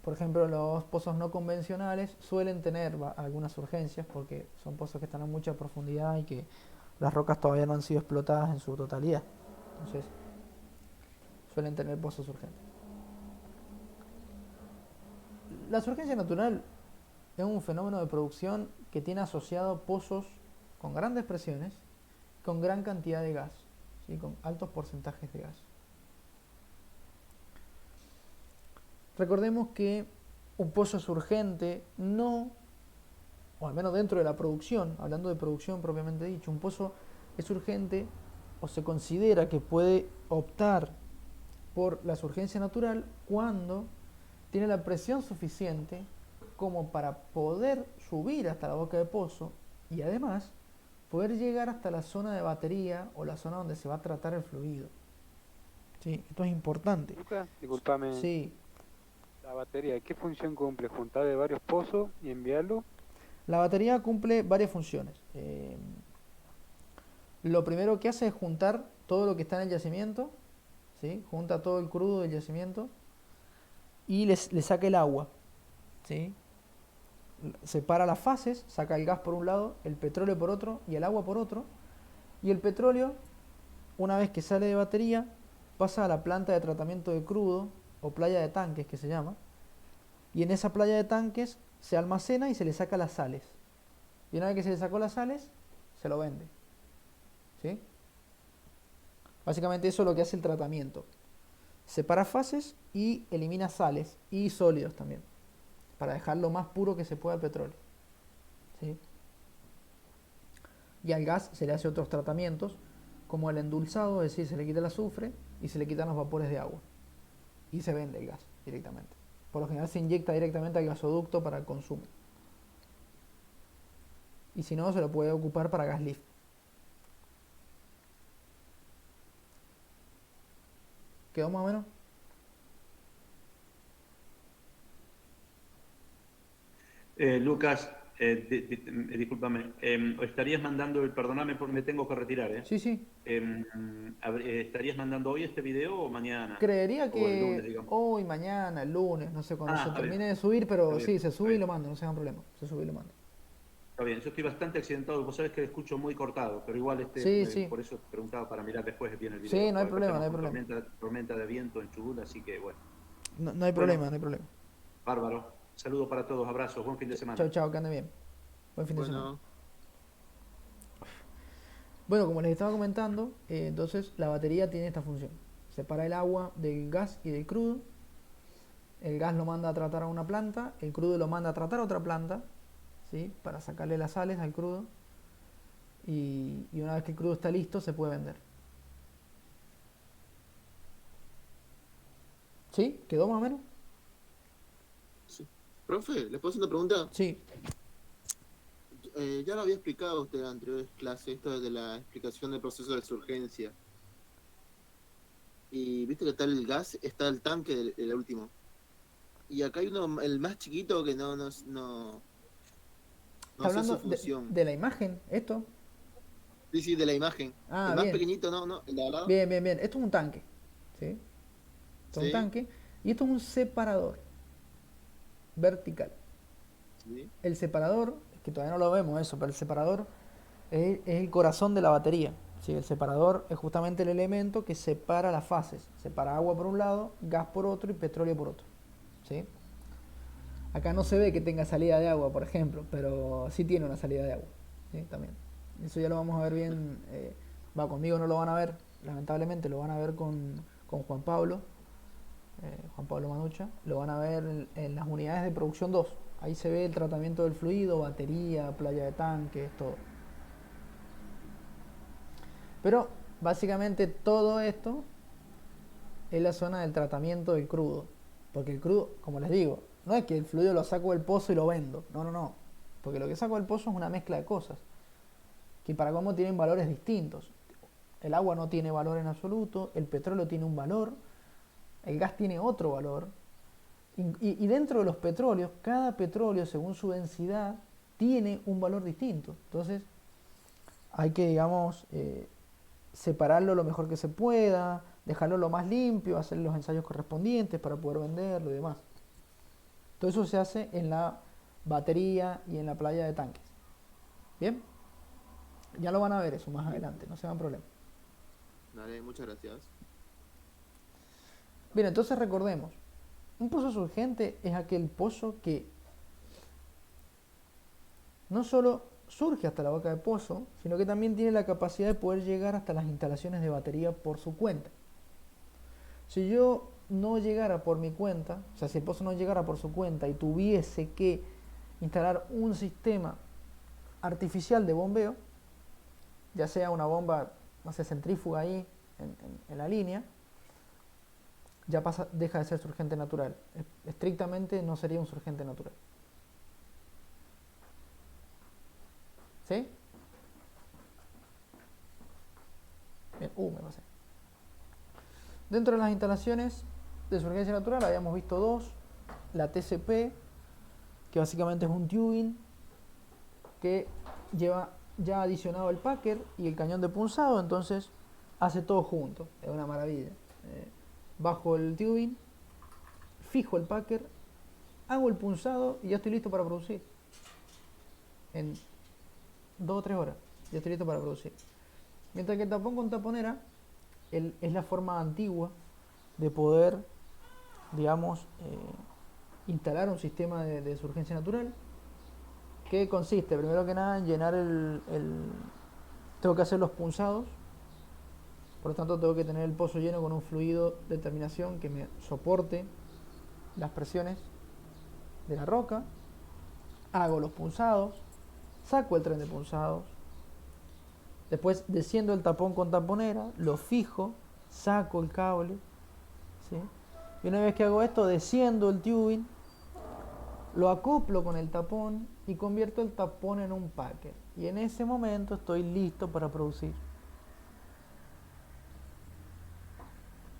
Speaker 1: Por ejemplo, los pozos no convencionales suelen tener algunas urgencias porque son pozos que están a mucha profundidad y que las rocas todavía no han sido explotadas en su totalidad. Entonces, suelen tener pozos urgentes. La surgencia natural es un fenómeno de producción que tiene asociado pozos con grandes presiones, con gran cantidad de gas, ¿sí? Con altos porcentajes de gas. Recordemos que un pozo surgente no, o al menos dentro de la producción, hablando de producción propiamente dicho, un pozo es urgente o se considera que puede optar por la surgencia natural cuando tiene la presión suficiente como para poder subir hasta la boca de pozo y además poder llegar hasta la zona de batería o la zona donde se va a tratar el fluido. Sí, esto es importante.
Speaker 3: Lucas, discúlpame,
Speaker 1: Sí,
Speaker 3: la batería, ¿qué función cumple? ¿Juntar de varios pozos y enviarlo?
Speaker 1: la batería cumple varias funciones. Lo primero que hace es juntar todo lo que está en el yacimiento, ¿sí? Junta todo el crudo del yacimiento y le saca el agua, ¿sí? Separa las fases, saca el gas por un lado, el petróleo por otro y el agua por otro. Y el petróleo, una vez que sale de batería, pasa a la planta de tratamiento de crudo o playa de tanques que se llama. Y en esa playa de tanques se almacena y se le saca las sales. Y una vez que se le sacó las sales, se lo vende. ¿Sí? Básicamente eso es lo que hace el tratamiento. Separa fases y elimina sales y sólidos también, para dejar lo más puro que se pueda el petróleo. ¿Sí? Y al gas se le hace otros tratamientos, como el endulzado, es decir, se le quita el azufre y se le quitan los vapores de agua. Y se vende el gas directamente. Por lo general se inyecta directamente al gasoducto para el consumo. Y si no, se lo puede ocupar para gas lift. ¿Quedó más o menos?
Speaker 4: Lucas, discúlpame, estarías mandando, perdóname porque me tengo que retirar, ¿eh?
Speaker 1: Sí, sí.
Speaker 4: ¿Estarías mandando hoy este video o mañana?
Speaker 1: Creería
Speaker 4: O el lunes,
Speaker 1: que
Speaker 4: digamos.
Speaker 1: hoy, mañana, el lunes, no sé, cuando se
Speaker 4: Está bien,
Speaker 1: termine de subir,
Speaker 4: está
Speaker 1: pero
Speaker 4: bien,
Speaker 1: sí, se
Speaker 4: está
Speaker 1: sube y
Speaker 4: bien.
Speaker 1: lo mando, no se hagan problema. Se sube y lo mando.
Speaker 4: Está bien, yo estoy bastante accidentado, vos sabés que escucho muy cortado, pero igual
Speaker 1: Sí, sí.
Speaker 4: por eso preguntaba para mirar después bien el video.
Speaker 1: Sí, no hay
Speaker 4: Porque
Speaker 1: problema, no hay
Speaker 4: estamos con
Speaker 1: problema.
Speaker 4: tormenta de viento en Chubut, así que bueno.
Speaker 1: No hay
Speaker 4: Bueno,
Speaker 1: problema, no hay problema.
Speaker 4: bárbaro. Saludos para todos, abrazos, buen fin de semana.
Speaker 1: Chao, chao, que ande bien. Buen fin de semana.
Speaker 2: Bueno,
Speaker 1: Bueno, como les estaba comentando, entonces la batería tiene esta función. Separa el agua del gas y del crudo. El gas lo manda a tratar a una planta, el crudo lo manda a tratar a otra planta, ¿sí? Para sacarle las sales al crudo. Y una vez que el crudo está listo, se puede vender. ¿Sí? ¿Quedó más o menos?
Speaker 2: sí. Profe, ¿le puedo hacer una pregunta?
Speaker 1: Sí.
Speaker 2: Ya lo había explicado usted en anteriores clases, esto de la explicación del proceso de surgencia. Y viste que está el gas, está el tanque, el último. Y acá hay uno, el más chiquito, que no
Speaker 1: ¿Está
Speaker 2: sé
Speaker 1: hablando
Speaker 2: su función.
Speaker 1: de la imagen, esto?
Speaker 2: Sí, sí, de la imagen.
Speaker 1: Ah,
Speaker 2: El más
Speaker 1: bien.
Speaker 2: pequeñito, no, el de al lado.
Speaker 1: Bien, bien, bien. Esto es un tanque. ¿Sí? Esto es un
Speaker 2: Sí,
Speaker 1: tanque. Y esto es un separador vertical.
Speaker 2: sí.
Speaker 1: El separador, que todavía no lo vemos eso, pero el separador Es el corazón de la batería. ¿Sí? El separador es justamente el elemento que separa las fases. Separa agua por un lado, gas por otro y petróleo por otro. ¿Sí? Acá no se ve que tenga salida de agua, por ejemplo, pero sí tiene una salida de agua. ¿Sí? También. Eso ya lo vamos a ver bien. Conmigo no lo van a ver, lamentablemente lo van a ver con Juan Pablo Manucha. Lo van a ver en las unidades de producción 2. Ahí se ve el tratamiento del fluido, batería, playa de tanques, todo. Pero básicamente todo esto es la zona del tratamiento del crudo. Porque el crudo, como les digo, no es que el fluido lo saco del pozo y lo vendo. No, no, no. Porque lo que saco del pozo es una mezcla de cosas. Que para cómo tienen valores distintos. El agua no tiene valor en absoluto, el petróleo tiene un valor, el gas tiene otro valor. Y dentro de los petróleos, cada petróleo, según su densidad, tiene un valor distinto. Entonces, hay que, digamos, separarlo lo mejor que se pueda, dejarlo lo más limpio, hacer los ensayos correspondientes para poder venderlo y demás. Todo eso se hace en la batería y en la playa de tanques. ¿Bien? Ya lo van a ver eso más adelante, no se hagan problema.
Speaker 2: Dale, muchas gracias.
Speaker 1: Bien, entonces recordemos, un pozo surgente es aquel pozo que no solo surge hasta la boca de pozo, sino que también tiene la capacidad de poder llegar hasta las instalaciones de batería por su cuenta. Si yo no llegara por mi cuenta, o sea, si el pozo no llegara por su cuenta y tuviese que instalar un sistema artificial de bombeo, ya sea una bomba, no sé, centrífuga ahí en la línea, ya deja de ser surgente natural. Estrictamente no sería un surgente natural. ¿Sí? Bien, me pasé. Dentro de las instalaciones de surgencia natural habíamos visto dos. La TCP, que básicamente es un tubing que lleva ya adicionado el packer y el cañón de punzado, entonces hace todo junto. Es una maravilla. Bajo el tubing, fijo el packer, hago el punzado y ya estoy listo para producir. En 2 o 3 horas ya estoy listo para producir. Mientras que el tapón con taponera es la forma antigua de poder, digamos, instalar un sistema de surgencia natural, que consiste, primero que nada, en llenar tengo que hacer los punzados. Por lo tanto, tengo que tener el pozo lleno con un fluido de terminación que me soporte las presiones de la roca. Hago los punzados, saco el tren de punzados, después desciendo el tapón con taponera, lo fijo, saco el cable, ¿sí? Y una vez que hago esto, desciendo el tubing, lo acoplo con el tapón y convierto el tapón en un packer. Y en ese momento estoy listo para producir.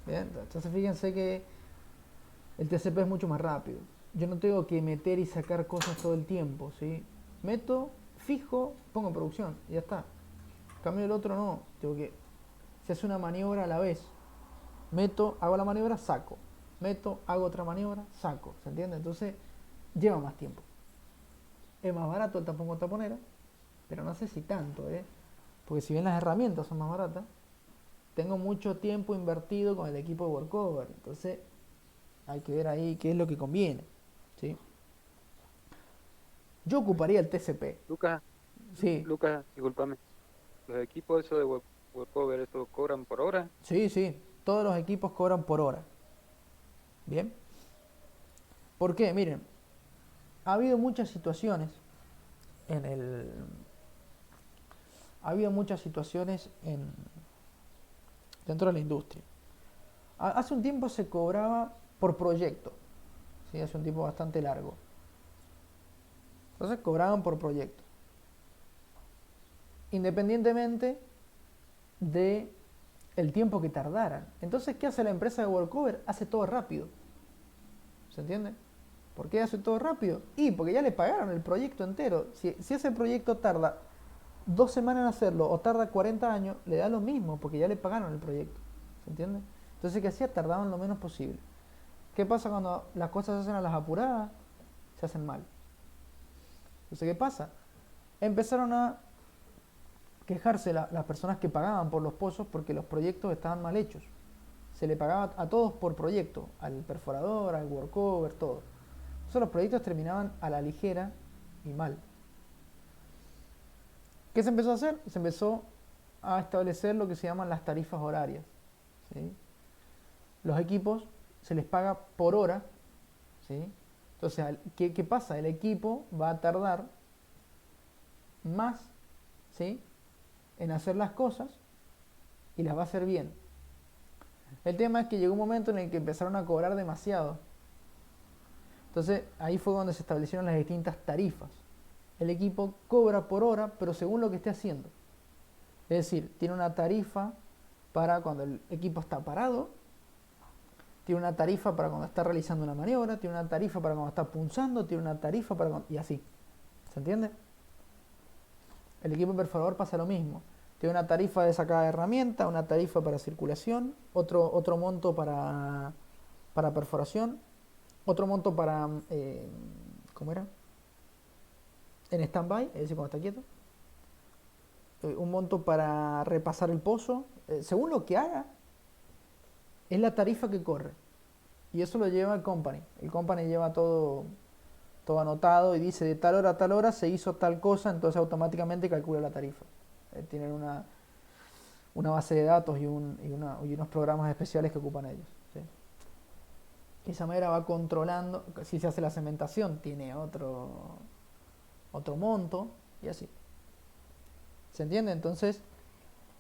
Speaker 1: Bien, entonces fíjense que el TCP es mucho más rápido. Yo no tengo que meter y sacar cosas todo el tiempo, ¿sí? Meto, fijo, pongo en producción y ya está. En cambio el otro no, se hace una maniobra a la vez. Meto, hago la maniobra, saco. Meto, hago otra maniobra, saco. ¿Se entiende? Entonces lleva más tiempo. Es más barato el tapón con taponera, pero no sé si tanto, porque si bien las herramientas son más baratas, tengo mucho tiempo invertido con el equipo de workover, entonces hay que ver ahí qué es lo que conviene, ¿sí? Yo ocuparía el TCP.
Speaker 3: Lucas,
Speaker 1: Sí,
Speaker 3: discúlpame. Los equipos eso de workover, ¿eso cobran por hora?
Speaker 1: sí, todos los equipos cobran por hora. Bien. ¿Por qué? Miren, ha habido muchas situaciones dentro de la industria. Hace un tiempo se cobraba por proyecto, ¿sí? Hace un tiempo bastante largo. Entonces cobraban por proyecto, independientemente de el tiempo que tardaran. Entonces, ¿qué hace la empresa de workover? Hace todo rápido. ¿Se entiende? ¿Por qué hace todo rápido? Porque ya le pagaron el proyecto entero. Si ese proyecto tarda 2 semanas en hacerlo o tarda 40 años, le da lo mismo porque ya le pagaron el proyecto. ¿Se entiende? Entonces, ¿qué hacía? Tardaban lo menos posible. ¿Qué pasa cuando las cosas se hacen a las apuradas? Se hacen mal. Entonces, ¿qué pasa? Empezaron a quejarse las personas que pagaban por los pozos porque los proyectos estaban mal hechos. Se le pagaba a todos por proyecto, al perforador, al workover, todo. Entonces los proyectos terminaban a la ligera y mal. ¿Qué se empezó a hacer? Se empezó a establecer lo que se llaman las tarifas horarias, ¿sí? Los equipos se les paga por hora, ¿sí? Entonces, ¿qué pasa? El equipo va a tardar más, ¿sí?, en hacer las cosas y las va a hacer bien. El tema es que llegó un momento en el que empezaron a cobrar demasiado. Entonces, ahí fue donde se establecieron las distintas tarifas. El equipo cobra por hora, pero según lo que esté haciendo. Es decir, tiene una tarifa para cuando el equipo está parado, tiene una tarifa para cuando está realizando una maniobra, tiene una tarifa para cuando está punzando, tiene una tarifa para cuando... y así. ¿Se entiende? El equipo perforador pasa lo mismo. Tiene una tarifa de sacada de herramienta, una tarifa para circulación, otro monto para perforación, otro monto para... ¿cómo era? En stand-by, es decir, cuando está quieto. Un monto para repasar el pozo. Según lo que haga, es la tarifa que corre. Y eso lo lleva el company. El company lleva todo anotado y dice de tal hora a tal hora se hizo tal cosa, entonces automáticamente calcula la tarifa. Tienen una base de datos y unos programas especiales que ocupan ellos, ¿sí? De esa manera va controlando. Si se hace la cementación, tiene otro monto y así. ¿Se entiende? Entonces,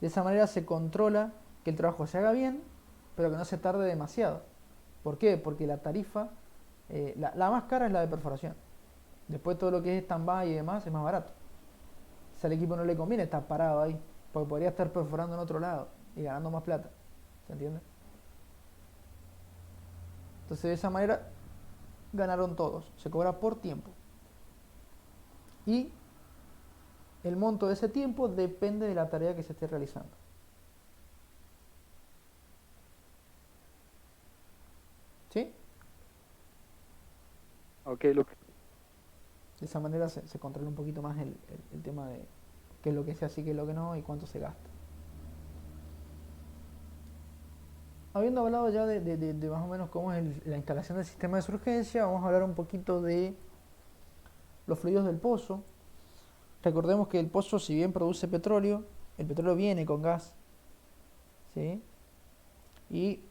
Speaker 1: de esa manera se controla que el trabajo se haga bien, pero que no se tarde demasiado. ¿Por qué? Porque la tarifa, la más cara es la de perforación. Después todo lo que es stand-by y demás es más barato. O sea, al equipo no le conviene estar parado ahí, porque podría estar perforando en otro lado y ganando más plata. ¿Se entiende? Entonces de esa manera ganaron todos. Se cobra por tiempo. Y el monto de ese tiempo depende de la tarea que se esté realizando. ¿Sí?
Speaker 3: Ok, Luke.
Speaker 1: De esa manera se controla un poquito más el tema de qué es lo que se hace y qué es lo que no y cuánto se gasta. Habiendo hablado ya de más o menos cómo es la instalación del sistema de surgencia, vamos a hablar un poquito de los fluidos del pozo. Recordemos que el pozo, si bien produce petróleo, el petróleo viene con gas, ¿sí? Y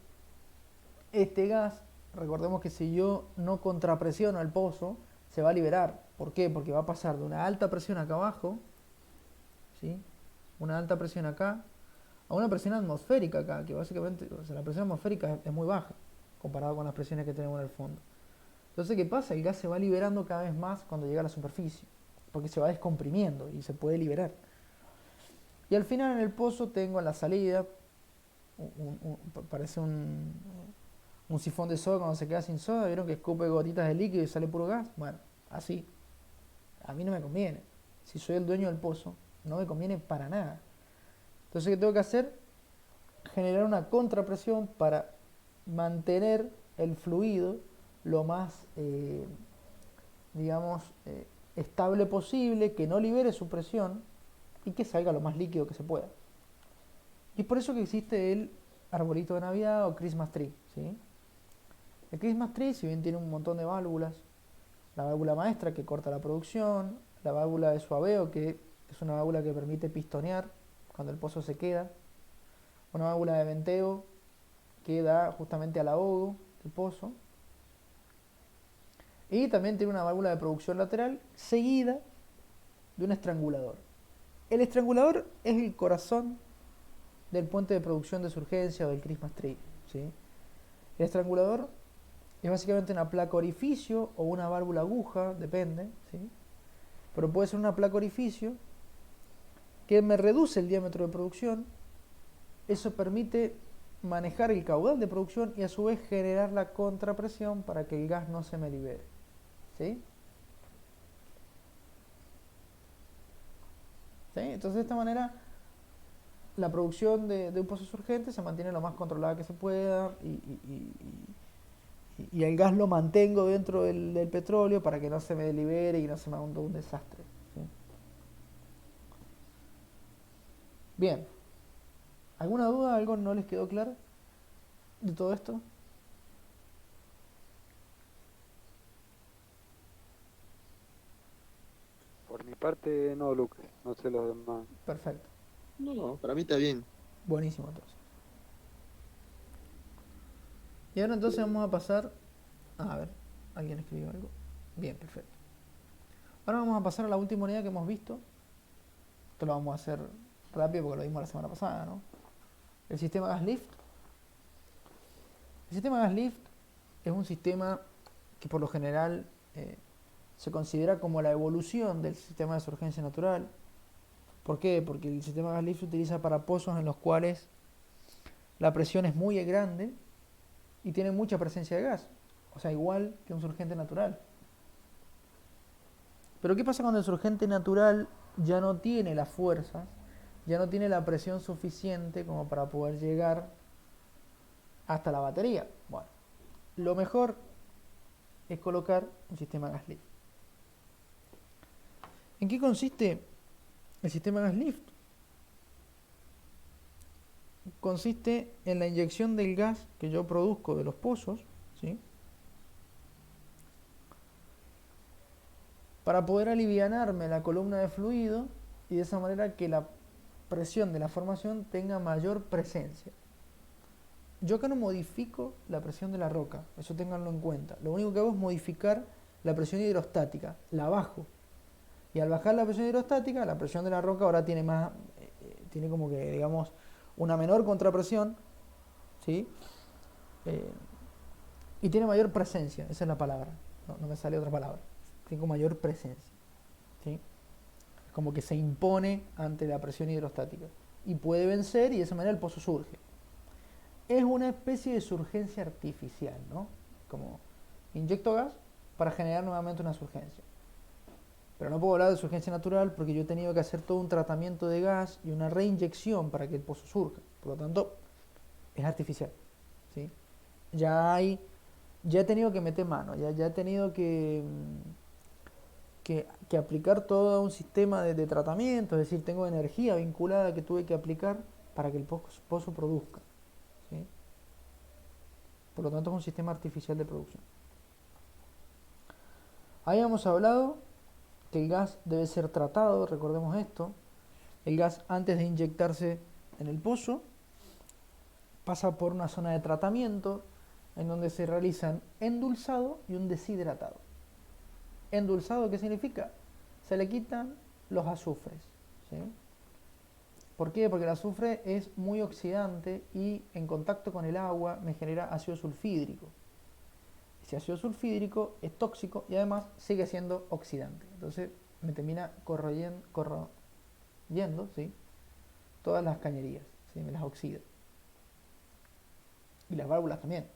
Speaker 1: este gas, recordemos que si yo no contrapresiono el pozo, se va a liberar. ¿Por qué? Porque va a pasar de una alta presión acá abajo, ¿sí?, una alta presión acá, a una presión atmosférica acá, que básicamente, o sea, la presión atmosférica es muy baja comparado con las presiones que tenemos en el fondo. Entonces, ¿qué pasa? El gas se va liberando cada vez más cuando llega a la superficie, porque se va descomprimiendo y se puede liberar. Y al final en el pozo tengo en la salida, parece un sifón de soda cuando se queda sin soda. ¿Vieron que escupe gotitas de líquido y sale puro gas? Bueno, así. A mí no me conviene. Si soy el dueño del pozo, no me conviene para nada. Entonces, ¿qué tengo que hacer? Generar una contrapresión para mantener el fluido lo más, estable posible, que no libere su presión y que salga lo más líquido que se pueda. Y es por eso que existe el arbolito de Navidad o Christmas Tree, ¿sí? El Christmas Tree, si bien tiene un montón de válvulas, la válvula maestra que corta la producción, la válvula de suaveo, que es una válvula que permite pistonear cuando el pozo se queda, una válvula de venteo que da justamente al ahogo del pozo, y también tiene una válvula de producción lateral seguida de un estrangulador. El estrangulador es el corazón del puente de producción de surgencia o del Christmas Tree, ¿sí? El estrangulador es básicamente una placa orificio o una válvula aguja, depende, ¿sí? Pero puede ser una placa orificio que me reduce el diámetro de producción. Eso permite manejar el caudal de producción y a su vez generar la contrapresión para que el gas no se me libere, ¿sí? ¿Sí? Entonces de esta manera la producción de un pozo surgente se mantiene lo más controlada que se pueda y el gas lo mantengo dentro del petróleo para que no se me libere y no se me haga un desastre, ¿sí? Bien, ¿alguna duda? ¿Algo no les quedó claro de todo esto?
Speaker 3: Por mi parte, no, Lucas, no sé los demás.
Speaker 1: Perfecto,
Speaker 2: No, para mí está bien.
Speaker 1: buenísimo entonces. Y ahora entonces vamos a pasar... A ver, ¿alguien escribió algo? Bien, perfecto. Ahora vamos a pasar a la última unidad que hemos visto. Esto lo vamos a hacer rápido porque lo vimos la semana pasada, ¿no? El sistema gas lift. El sistema gas lift es un sistema que por lo general se considera como la evolución del sistema de surgencia natural. ¿Por qué? Porque el sistema gas lift se utiliza para pozos en los cuales la presión es muy grande y tiene mucha presencia de gas. O sea, igual que un surgente natural. Pero ¿qué pasa cuando el surgente natural ya no tiene las fuerzas, ya no tiene la presión suficiente como para poder llegar hasta la batería? Bueno, lo mejor es colocar un sistema gas lift. ¿En qué consiste el sistema gas lift? Consiste en la inyección del gas que yo produzco de los pozos, ¿sí?, para poder alivianarme la columna de fluido y de esa manera que la presión de la formación tenga mayor presencia. Yo acá no modifico la presión de la roca, eso ténganlo en cuenta. Lo único que hago es modificar la presión hidrostática, la bajo. Y al bajar la presión hidrostática, la presión de la roca ahora tiene más, tiene como que, digamos, una menor contrapresión, ¿sí? Y tiene mayor presencia, esa es la palabra, no me sale otra palabra. Tiene mayor presencia, ¿sí? Como que se impone ante la presión hidrostática y puede vencer y de esa manera el pozo surge. Es una especie de surgencia artificial, ¿no? Como inyecto gas para generar nuevamente una surgencia. Pero no puedo hablar de surgencia natural porque yo he tenido que hacer todo un tratamiento de gas y una reinyección para que el pozo surja. Por lo tanto, es artificial, ¿sí? Ya he tenido que meter mano, ya he tenido que aplicar todo un sistema de tratamiento, es decir, tengo energía vinculada que tuve que aplicar para que el pozo produzca, ¿sí? Por lo tanto es un sistema artificial de producción. Habíamos hablado que el gas debe ser tratado, recordemos esto. El gas, antes de inyectarse en el pozo, pasa por una zona de tratamiento en donde se realizan endulzado y un deshidratado. Endulzado, ¿qué significa? Se le quitan los azufres, ¿sí? ¿Por qué? Porque el azufre es muy oxidante y en contacto con el agua me genera ácido sulfídrico. Ese ácido sulfídrico es tóxico y además sigue siendo oxidante. Entonces me termina corroyendo, ¿sí?, todas las cañerías, ¿sí?, me las oxida. Y las válvulas también.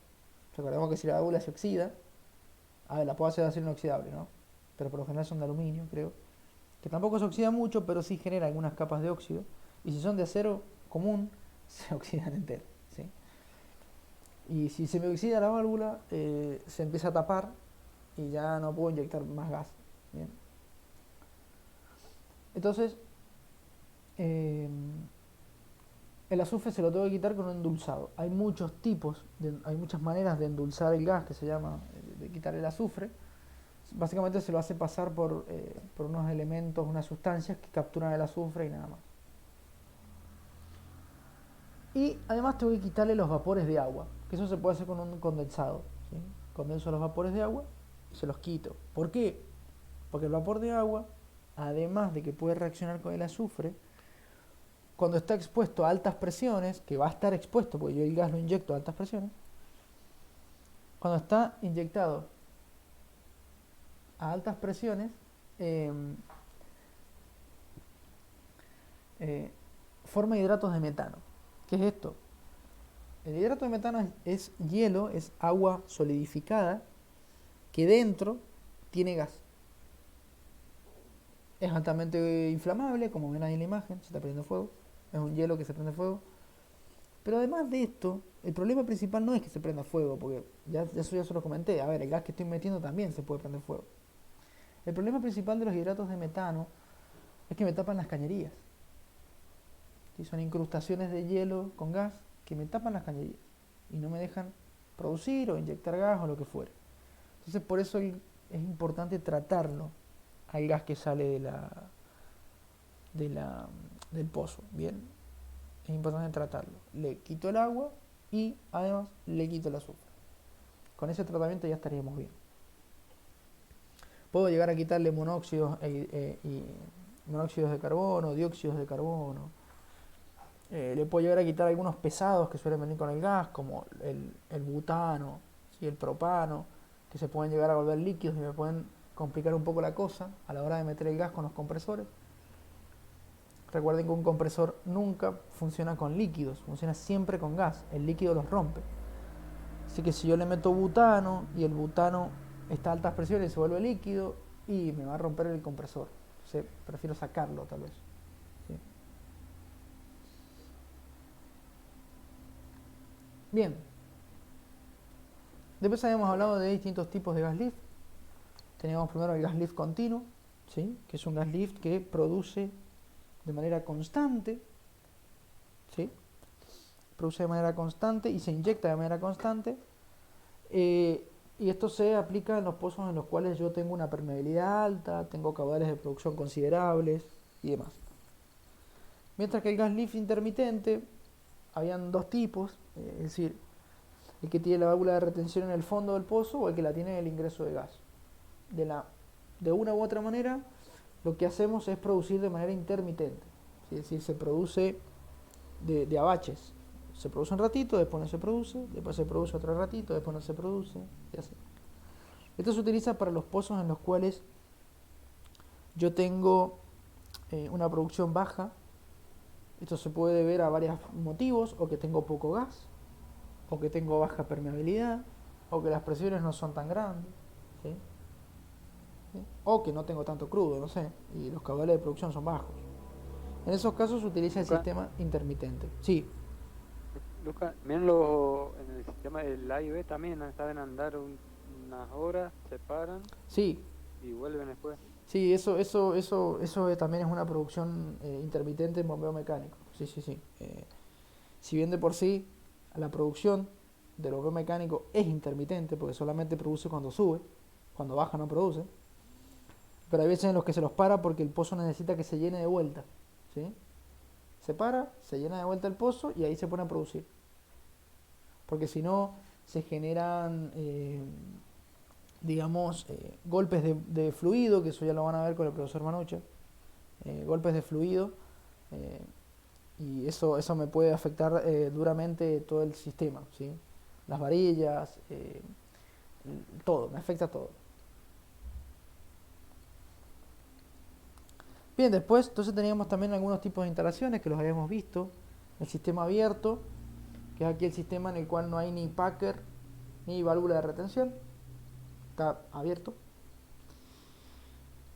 Speaker 1: Recordemos que si la válvula se oxida, a ver, la puedo hacer de acero inoxidable, ¿no? Pero por lo general son de aluminio, creo. Que tampoco se oxida mucho, pero sí genera algunas capas de óxido. Y si son de acero común, se oxidan enteras, ¿sí? Y si se me oxida la válvula, se empieza a tapar y ya no puedo inyectar más gas, ¿bien? Entonces, el azufre se lo tengo que quitar con un endulzado. Hay muchos tipos, hay muchas maneras de endulzar el gas, que se llama de quitar el azufre. Básicamente se lo hace pasar por unos elementos, unas sustancias que capturan el azufre y nada más. Y además tengo que quitarle los vapores de agua, que eso se puede hacer con un condensado, ¿sí? Condenso los vapores de agua y se los quito. ¿Por qué? Porque el vapor de agua, además de que puede reaccionar con el azufre, cuando está expuesto a altas presiones, que va a estar expuesto porque yo el gas lo inyecto a altas presiones, cuando está inyectado a altas presiones, forma hidratos de metano. ¿Qué es esto? El hidrato de metano es hielo, es agua solidificada que dentro tiene gas. Es altamente inflamable, como ven ahí en la imagen, se está prendiendo fuego. Es un hielo que se prende fuego. Pero además de esto, el problema principal no es que se prenda fuego, porque eso ya se lo comenté. A ver, el gas que estoy metiendo también se puede prender fuego. El problema principal de los hidratos de metano es que me tapan las cañerías, ¿sí? Son incrustaciones de hielo con gas que me tapan las cañerías y no me dejan producir o inyectar gas o lo que fuera. Entonces por eso es importante tratarlo al gas que sale del pozo, ¿bien? Es importante tratarlo. Le quito el agua y además le quito el azufre. Con ese tratamiento ya estaríamos bien. Puedo llegar a quitarle monóxidos de carbono, dióxidos de carbono. Le puedo llegar a quitar algunos pesados que suelen venir con el gas, como el butano, ¿sí? El propano, que se pueden llegar a volver líquidos y me pueden complicar un poco la cosa a la hora de meter el gas con los compresores. Recuerden que un compresor nunca funciona con líquidos, funciona siempre con gas. El líquido los rompe. Así que si yo le meto butano y el butano está a altas presiones y se vuelve líquido, y me va a romper el compresor. Entonces prefiero sacarlo tal vez. ¿Sí? Bien. Después habíamos hablado de distintos tipos de gas lift. Teníamos primero el gas lift continuo, ¿sí? Que es un gas lift que produce de manera constante, ¿sí? Produce de manera constante y se inyecta de manera constante. Y esto se aplica en los pozos en los cuales yo tengo una permeabilidad alta, tengo caudales de producción considerables y demás. Mientras que el gas lift intermitente, habían dos tipos, es decir, el que tiene la válvula de retención en el fondo del pozo o el que la tiene en el ingreso de gas. De una u otra manera, lo que hacemos es producir de manera intermitente, ¿sí? Es decir, se produce de a baches. Se produce un ratito, después no se produce otro ratito, después no se produce, y así. Esto se utiliza para los pozos en los cuales yo tengo una producción baja. Esto se puede ver a varios motivos, o que tengo poco gas, o que tengo baja permeabilidad, o que las presiones no son tan grandes, ¿sí? ¿Sí? O que no tengo tanto crudo, no sé, y los caudales de producción son bajos. En esos casos se utiliza el sistema intermitente. Sí.
Speaker 3: Lucas, miren en el sistema del A y B también, ¿no? Saben andar unas horas, se paran
Speaker 1: Sí,
Speaker 3: y vuelven después.
Speaker 1: sí, eso también es una producción intermitente en bombeo mecánico. Sí, sí, sí. Si bien de por sí la producción del bombeo mecánico es intermitente, porque solamente produce cuando sube, cuando baja no produce, pero hay veces en los que se los para porque el pozo necesita que se llene de vuelta, ¿sí? Se para, se llena de vuelta el pozo y ahí se pone a producir. Porque si no, se generan, golpes de fluido, que eso ya lo van a ver con el profesor Manucha, golpes de fluido, y eso me puede afectar duramente todo el sistema, ¿sí? Las varillas, todo, me afecta todo. Bien, después entonces teníamos también algunos tipos de instalaciones que los habíamos visto. El sistema abierto, que es aquí el sistema en el cual no hay ni packer ni válvula de retención, está abierto.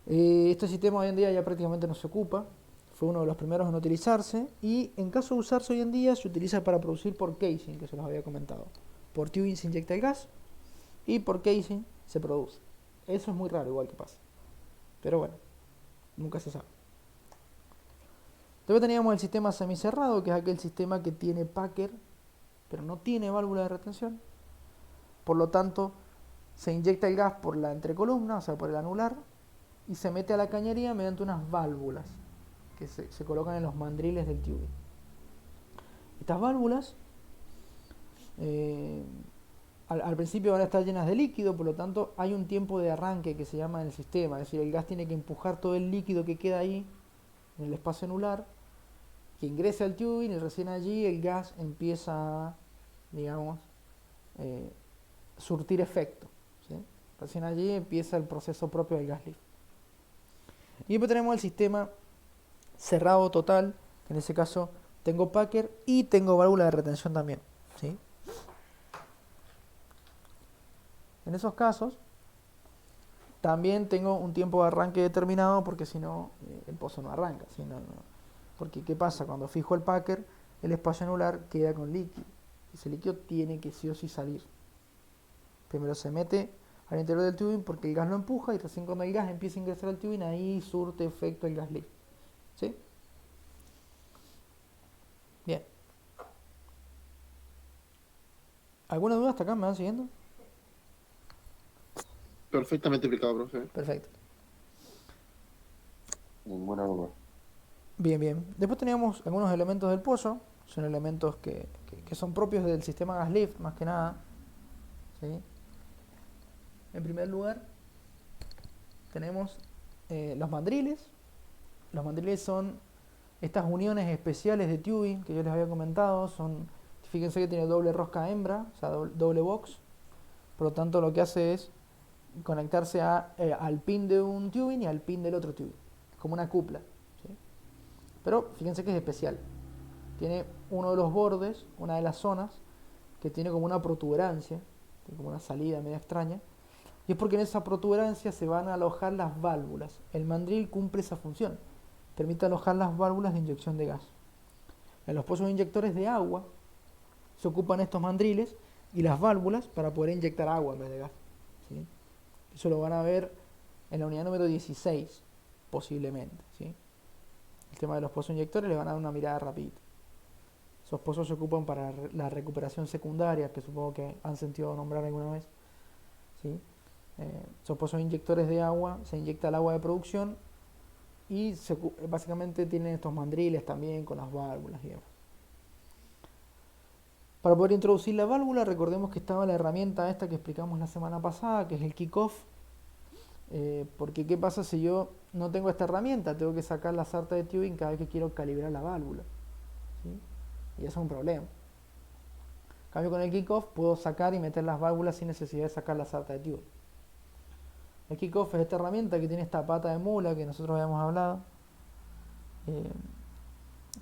Speaker 1: Este sistema hoy en día ya prácticamente no se ocupa, fue uno de los primeros en utilizarse, y en caso de usarse hoy en día se utiliza para producir por casing, que se los había comentado. Por tubing se inyecta el gas y por casing se produce. Eso es muy raro, igual que pasa, pero bueno, nunca se sabe. Después teníamos el sistema semicerrado, que es aquel sistema que tiene packer, pero no tiene válvula de retención. Por lo tanto, se inyecta el gas por la entrecolumna, o sea, por el anular, y se mete a la cañería mediante unas válvulas que se colocan en los mandriles del tubing. Estas válvulas al principio van a estar llenas de líquido, por lo tanto hay un tiempo de arranque que se llama en el sistema, es decir, el gas tiene que empujar todo el líquido que queda ahí en el espacio anular, que ingrese al tubing, y recién allí el gas empieza a, surtir efecto, ¿sí? Recién allí empieza el proceso propio del gas lift. Y después tenemos el sistema cerrado total, que en ese caso tengo packer y tengo válvula de retención también, ¿sí? En esos casos también tengo un tiempo de arranque determinado, porque si no el pozo no arranca, porque ¿qué pasa? Cuando fijo el packer, el espacio anular queda con líquido. Ese líquido tiene que sí o sí salir. Primero se mete al interior del tubing porque el gas lo empuja, y recién cuando el gas empieza a ingresar al tubing, ahí surte efecto el gas lift, ¿sí? ¿Alguna duda hasta acá? ¿Me van siguiendo?
Speaker 2: Perfectamente explicado, profe.
Speaker 1: Perfecto.
Speaker 5: Ninguna duda.
Speaker 1: Bien, bien. Después teníamos algunos elementos del pozo. Son elementos que son propios del sistema gas lift, más que nada. ¿Sí? En primer lugar, tenemos los mandriles. Los mandriles son estas uniones especiales de tubing que yo les había comentado. Fíjense que tiene doble rosca hembra, o sea, doble box. Por lo tanto, lo que hace es conectarse al pin de un tubing y al pin del otro tubing, como una cupla. ¿Sí? Pero fíjense que es especial. Tiene uno de los bordes, una de las zonas, que tiene como una protuberancia, tiene como una salida media extraña. Y es porque en esa protuberancia se van a alojar las válvulas. El mandril cumple esa función. Permite alojar las válvulas de inyección de gas. En los pozos inyectores de agua se ocupan estos mandriles y las válvulas para poder inyectar agua en vez de gas. ¿Sí? Eso lo van a ver en la unidad número 16, posiblemente. ¿Sí? El tema de los pozos inyectores les van a dar una mirada rapidita. Esos pozos se ocupan para la recuperación secundaria, que supongo que han sentido nombrar alguna vez. ¿Sí? Esos pozos inyectores de agua, se inyecta el agua de producción y básicamente tienen estos mandriles también con las válvulas y demás. Para poder introducir la válvula, recordemos que estaba la herramienta esta que explicamos la semana pasada, que es el kick-off. Porque ¿qué pasa si yo no tengo esta herramienta? Tengo que sacar la sarta de tubing cada vez que quiero calibrar la válvula. ¿Sí? Y eso es un problema. En cambio, con el kick-off puedo sacar y meter las válvulas sin necesidad de sacar la sarta de tubing. El kick-off es esta herramienta que tiene esta pata de mula que nosotros habíamos hablado,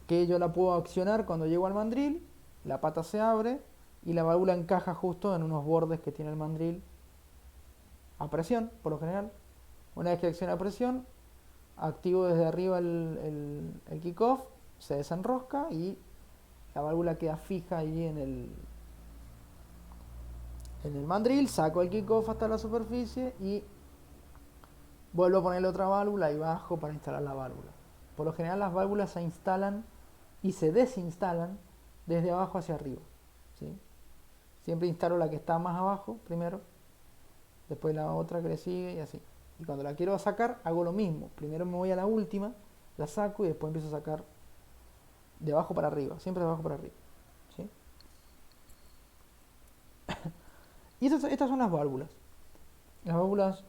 Speaker 1: que yo la puedo accionar cuando llego al mandril, la pata se abre y la válvula encaja justo en unos bordes que tiene el mandril a presión, por lo general. Una vez que acciona a presión, activo desde arriba el kick-off, se desenrosca y la válvula queda fija allí en el mandril, saco el kick-off hasta la superficie y vuelvo a ponerle otra válvula y bajo para instalar la válvula. Por lo general las válvulas se instalan y se desinstalan desde abajo hacia arriba. ¿Sí? Siempre instalo la que está más abajo primero, después la otra que le sigue y así. Y cuando la quiero sacar hago lo mismo. Primero me voy a la última, la saco y después empiezo a sacar de abajo para arriba, siempre de abajo para arriba. ¿Sí? Y estas son las válvulas. Las válvulas,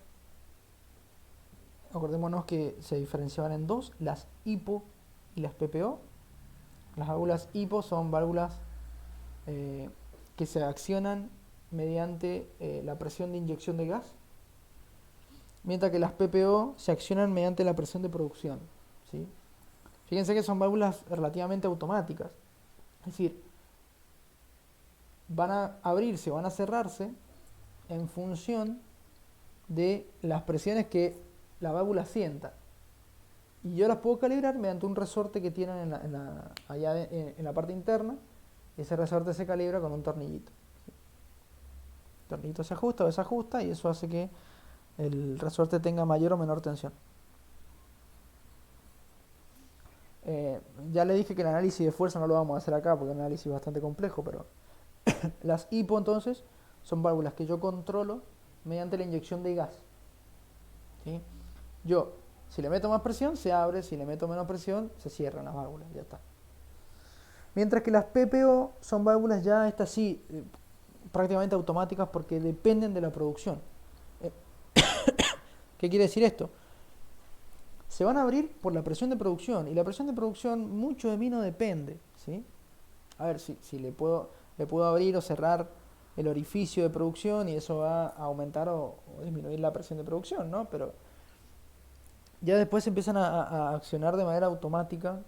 Speaker 1: acordémonos que se diferenciaban en dos, las HIPO y las PPO. Las válvulas HIPO son válvulas que se accionan mediante la presión de inyección de gas, mientras que las PPO se accionan mediante la presión de producción. ¿Sí? Fíjense que son válvulas relativamente automáticas, es decir, van a abrirse o van a cerrarse en función de las presiones que la válvula sienta. Y yo las puedo calibrar mediante un resorte que tienen allá en la parte interna. Ese resorte se calibra con un tornillito. El tornillito se ajusta o desajusta y eso hace que el resorte tenga mayor o menor tensión. Ya le dije que el análisis de fuerza no lo vamos a hacer acá porque es un análisis bastante complejo, pero las HIPO entonces son válvulas que yo controlo mediante la inyección de gas. ¿Sí? Si le meto más presión, se abre, si le meto menos presión, se cierran las válvulas, ya está. Mientras que las PPO son válvulas ya, estas sí, prácticamente automáticas porque dependen de la producción. ¿Qué quiere decir esto? Se van a abrir por la presión de producción, y la presión de producción mucho de mí no depende, ¿sí? A ver, si le puedo abrir o cerrar el orificio de producción y eso va a aumentar o disminuir la presión de producción, ¿no? Pero ya después empiezan a accionar de manera automática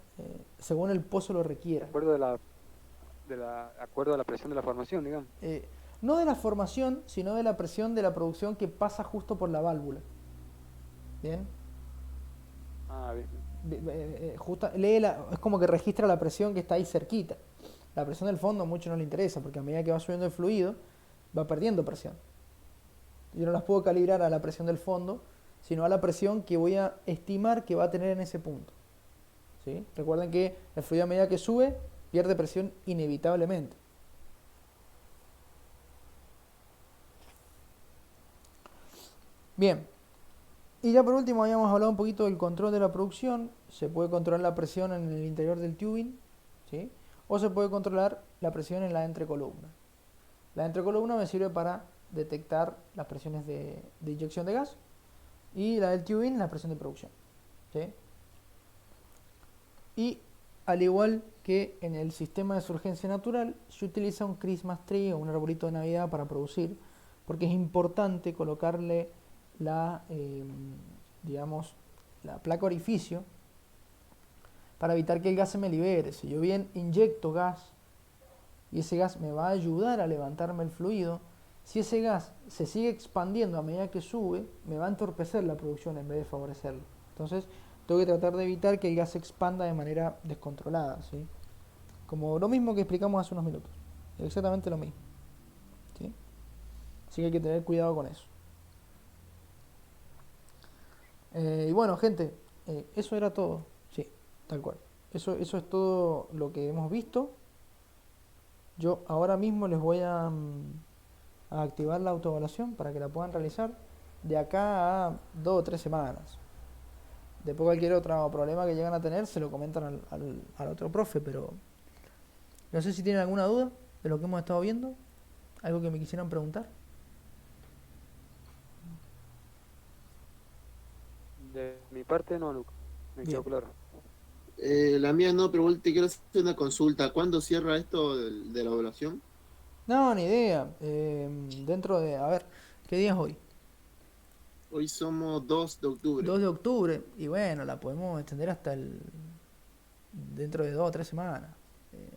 Speaker 1: según el pozo lo requiera.
Speaker 3: Acuerdo a la presión de la formación, digamos.
Speaker 1: No de la formación, sino de la presión de la producción que pasa justo por la válvula. ¿Bien?
Speaker 3: Ah, bien.
Speaker 1: Es como que registra la presión que está ahí cerquita. La presión del fondo a mucho no le interesa, porque a medida que va subiendo el fluido, va perdiendo presión. Yo no las puedo calibrar a la presión del fondo, sino a la presión que voy a estimar que va a tener en ese punto. ¿Sí? Recuerden que el fluido a medida que sube, pierde presión inevitablemente. Bien. Y ya por último habíamos hablado un poquito del control de la producción. Se puede controlar la presión en el interior del tubing, ¿sí? O se puede controlar la presión en la entrecolumna. La entrecolumna me sirve para detectar las presiones de inyección de gas y la del tubing la presión de producción, ¿sí? Y al igual que en el sistema de surgencia natural, se utiliza un Christmas tree o un arbolito de Navidad para producir, porque es importante colocarle la, digamos, la placa orificio para evitar que el gas se me libere. Si yo bien inyecto gas y ese gas me va a ayudar a levantarme el fluido, si ese gas se sigue expandiendo a medida que sube, me va a entorpecer la producción en vez de favorecerlo. Entonces, tengo que tratar de evitar que el gas se expanda de manera descontrolada, ¿sí? Como lo mismo que explicamos hace unos minutos. Exactamente lo mismo, ¿sí? Así que hay que tener cuidado con eso. Y bueno, gente, eso era todo. Sí, tal cual. Eso es todo lo que hemos visto. Yo ahora mismo les voy a activar la autoevaluación para que la puedan realizar de acá a 2 o 3 semanas. Después cualquier otro problema que llegan a tener se lo comentan al otro profe, pero no sé si tienen alguna duda de lo que hemos estado viendo, algo que me quisieran preguntar.
Speaker 3: De mi parte no, Luca. Me
Speaker 1: Bien.
Speaker 3: quedó claro.
Speaker 2: La mía no, pero te quiero hacer una consulta. ¿Cuándo cierra esto de la evaluación?
Speaker 1: No, ni idea. Dentro de, a ver, ¿qué día es hoy?
Speaker 2: Hoy somos 2 de octubre.
Speaker 1: 2 de octubre. Y bueno, la podemos extender hasta dentro de 2 o 3 semanas.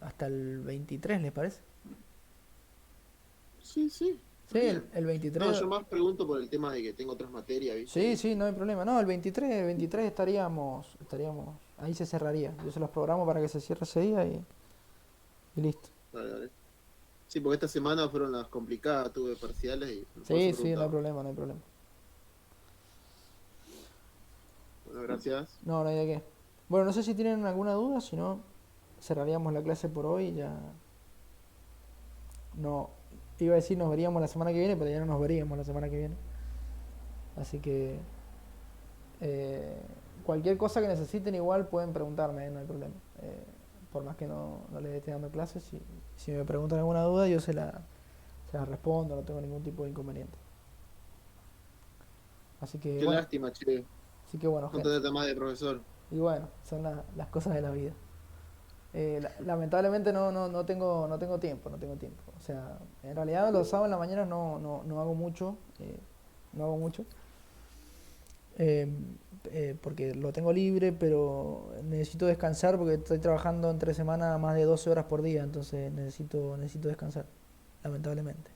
Speaker 1: Hasta el 23, ¿les parece?
Speaker 2: Sí, sí.
Speaker 1: Sí,
Speaker 2: Bien.
Speaker 1: el
Speaker 2: No,
Speaker 1: 23.
Speaker 2: yo más pregunto por el tema de que tengo otras materias, ¿viste?
Speaker 1: Sí, sí, no hay problema. No, el 23 estaríamos, ahí se cerraría. Yo se los programo para que se cierre ese día y listo.
Speaker 2: Dale, dale. Sí, porque esta semana fueron las complicadas, tuve parciales y por eso
Speaker 1: Sí, sí, no hay
Speaker 2: preguntaba.
Speaker 1: problema, no hay problema.
Speaker 2: Bueno, gracias.
Speaker 1: No, no hay de qué. Bueno, no sé si tienen alguna duda, si no, cerraríamos la clase por hoy y ya. No, iba a decir nos veríamos la semana que viene, pero ya no nos veríamos la semana que viene. Así que cualquier cosa que necesiten igual pueden preguntarme, no hay problema. Por más que no les esté dando clases, si me preguntan alguna duda yo se la respondo, no tengo ningún tipo de inconveniente. Así que
Speaker 2: Qué
Speaker 1: bueno,
Speaker 2: lástima, che.
Speaker 1: bueno,
Speaker 2: No
Speaker 1: gente.
Speaker 2: tenerte más de profesor.
Speaker 1: Y bueno, son las cosas de la vida. Lamentablemente no tengo tiempo, no tengo tiempo. O sea, en realidad los sábados en la mañana no hago mucho, no hago mucho, eh, porque lo tengo libre, pero necesito descansar porque estoy trabajando entre semana más de 12 horas por día, entonces necesito descansar, lamentablemente.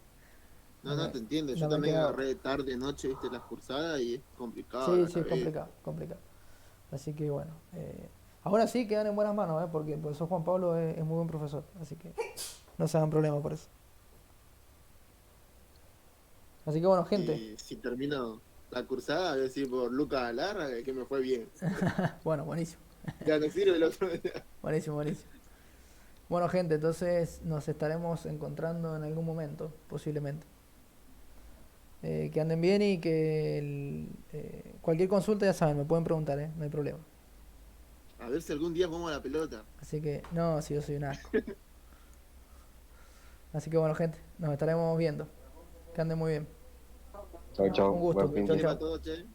Speaker 2: No, no, te entiendo. Yo
Speaker 1: No me
Speaker 2: también
Speaker 1: queda otra.
Speaker 2: agarré tarde, noche, viste, las cursadas y es complicado
Speaker 1: Sí,
Speaker 2: la
Speaker 1: sí, es
Speaker 2: cabeza.
Speaker 1: complicado, complicado. Así que bueno, ahora sí quedan en buenas manos, porque el profesor Juan Pablo es muy buen profesor, así que no se hagan problema por eso. Así que bueno, gente,
Speaker 2: Y si termino la cursada, voy a decir por Lucas Alarra que me fue bien.
Speaker 1: bueno, buenísimo,
Speaker 2: Ya no sirve el otro día.
Speaker 1: buenísimo, buenísimo. Bueno, gente, entonces nos estaremos encontrando en algún momento, posiblemente. Que anden bien y que cualquier consulta ya saben, me pueden preguntar, no hay problema.
Speaker 2: A ver si algún día jugamos a la pelota.
Speaker 1: Así que, no, si yo soy un asco. Así que bueno, gente, nos estaremos viendo. Que anden muy bien.
Speaker 5: Chao, chao.
Speaker 1: Un gusto.
Speaker 5: Buen fin
Speaker 1: Chau,
Speaker 5: de-
Speaker 2: Bien
Speaker 1: chau.
Speaker 2: para todos, che.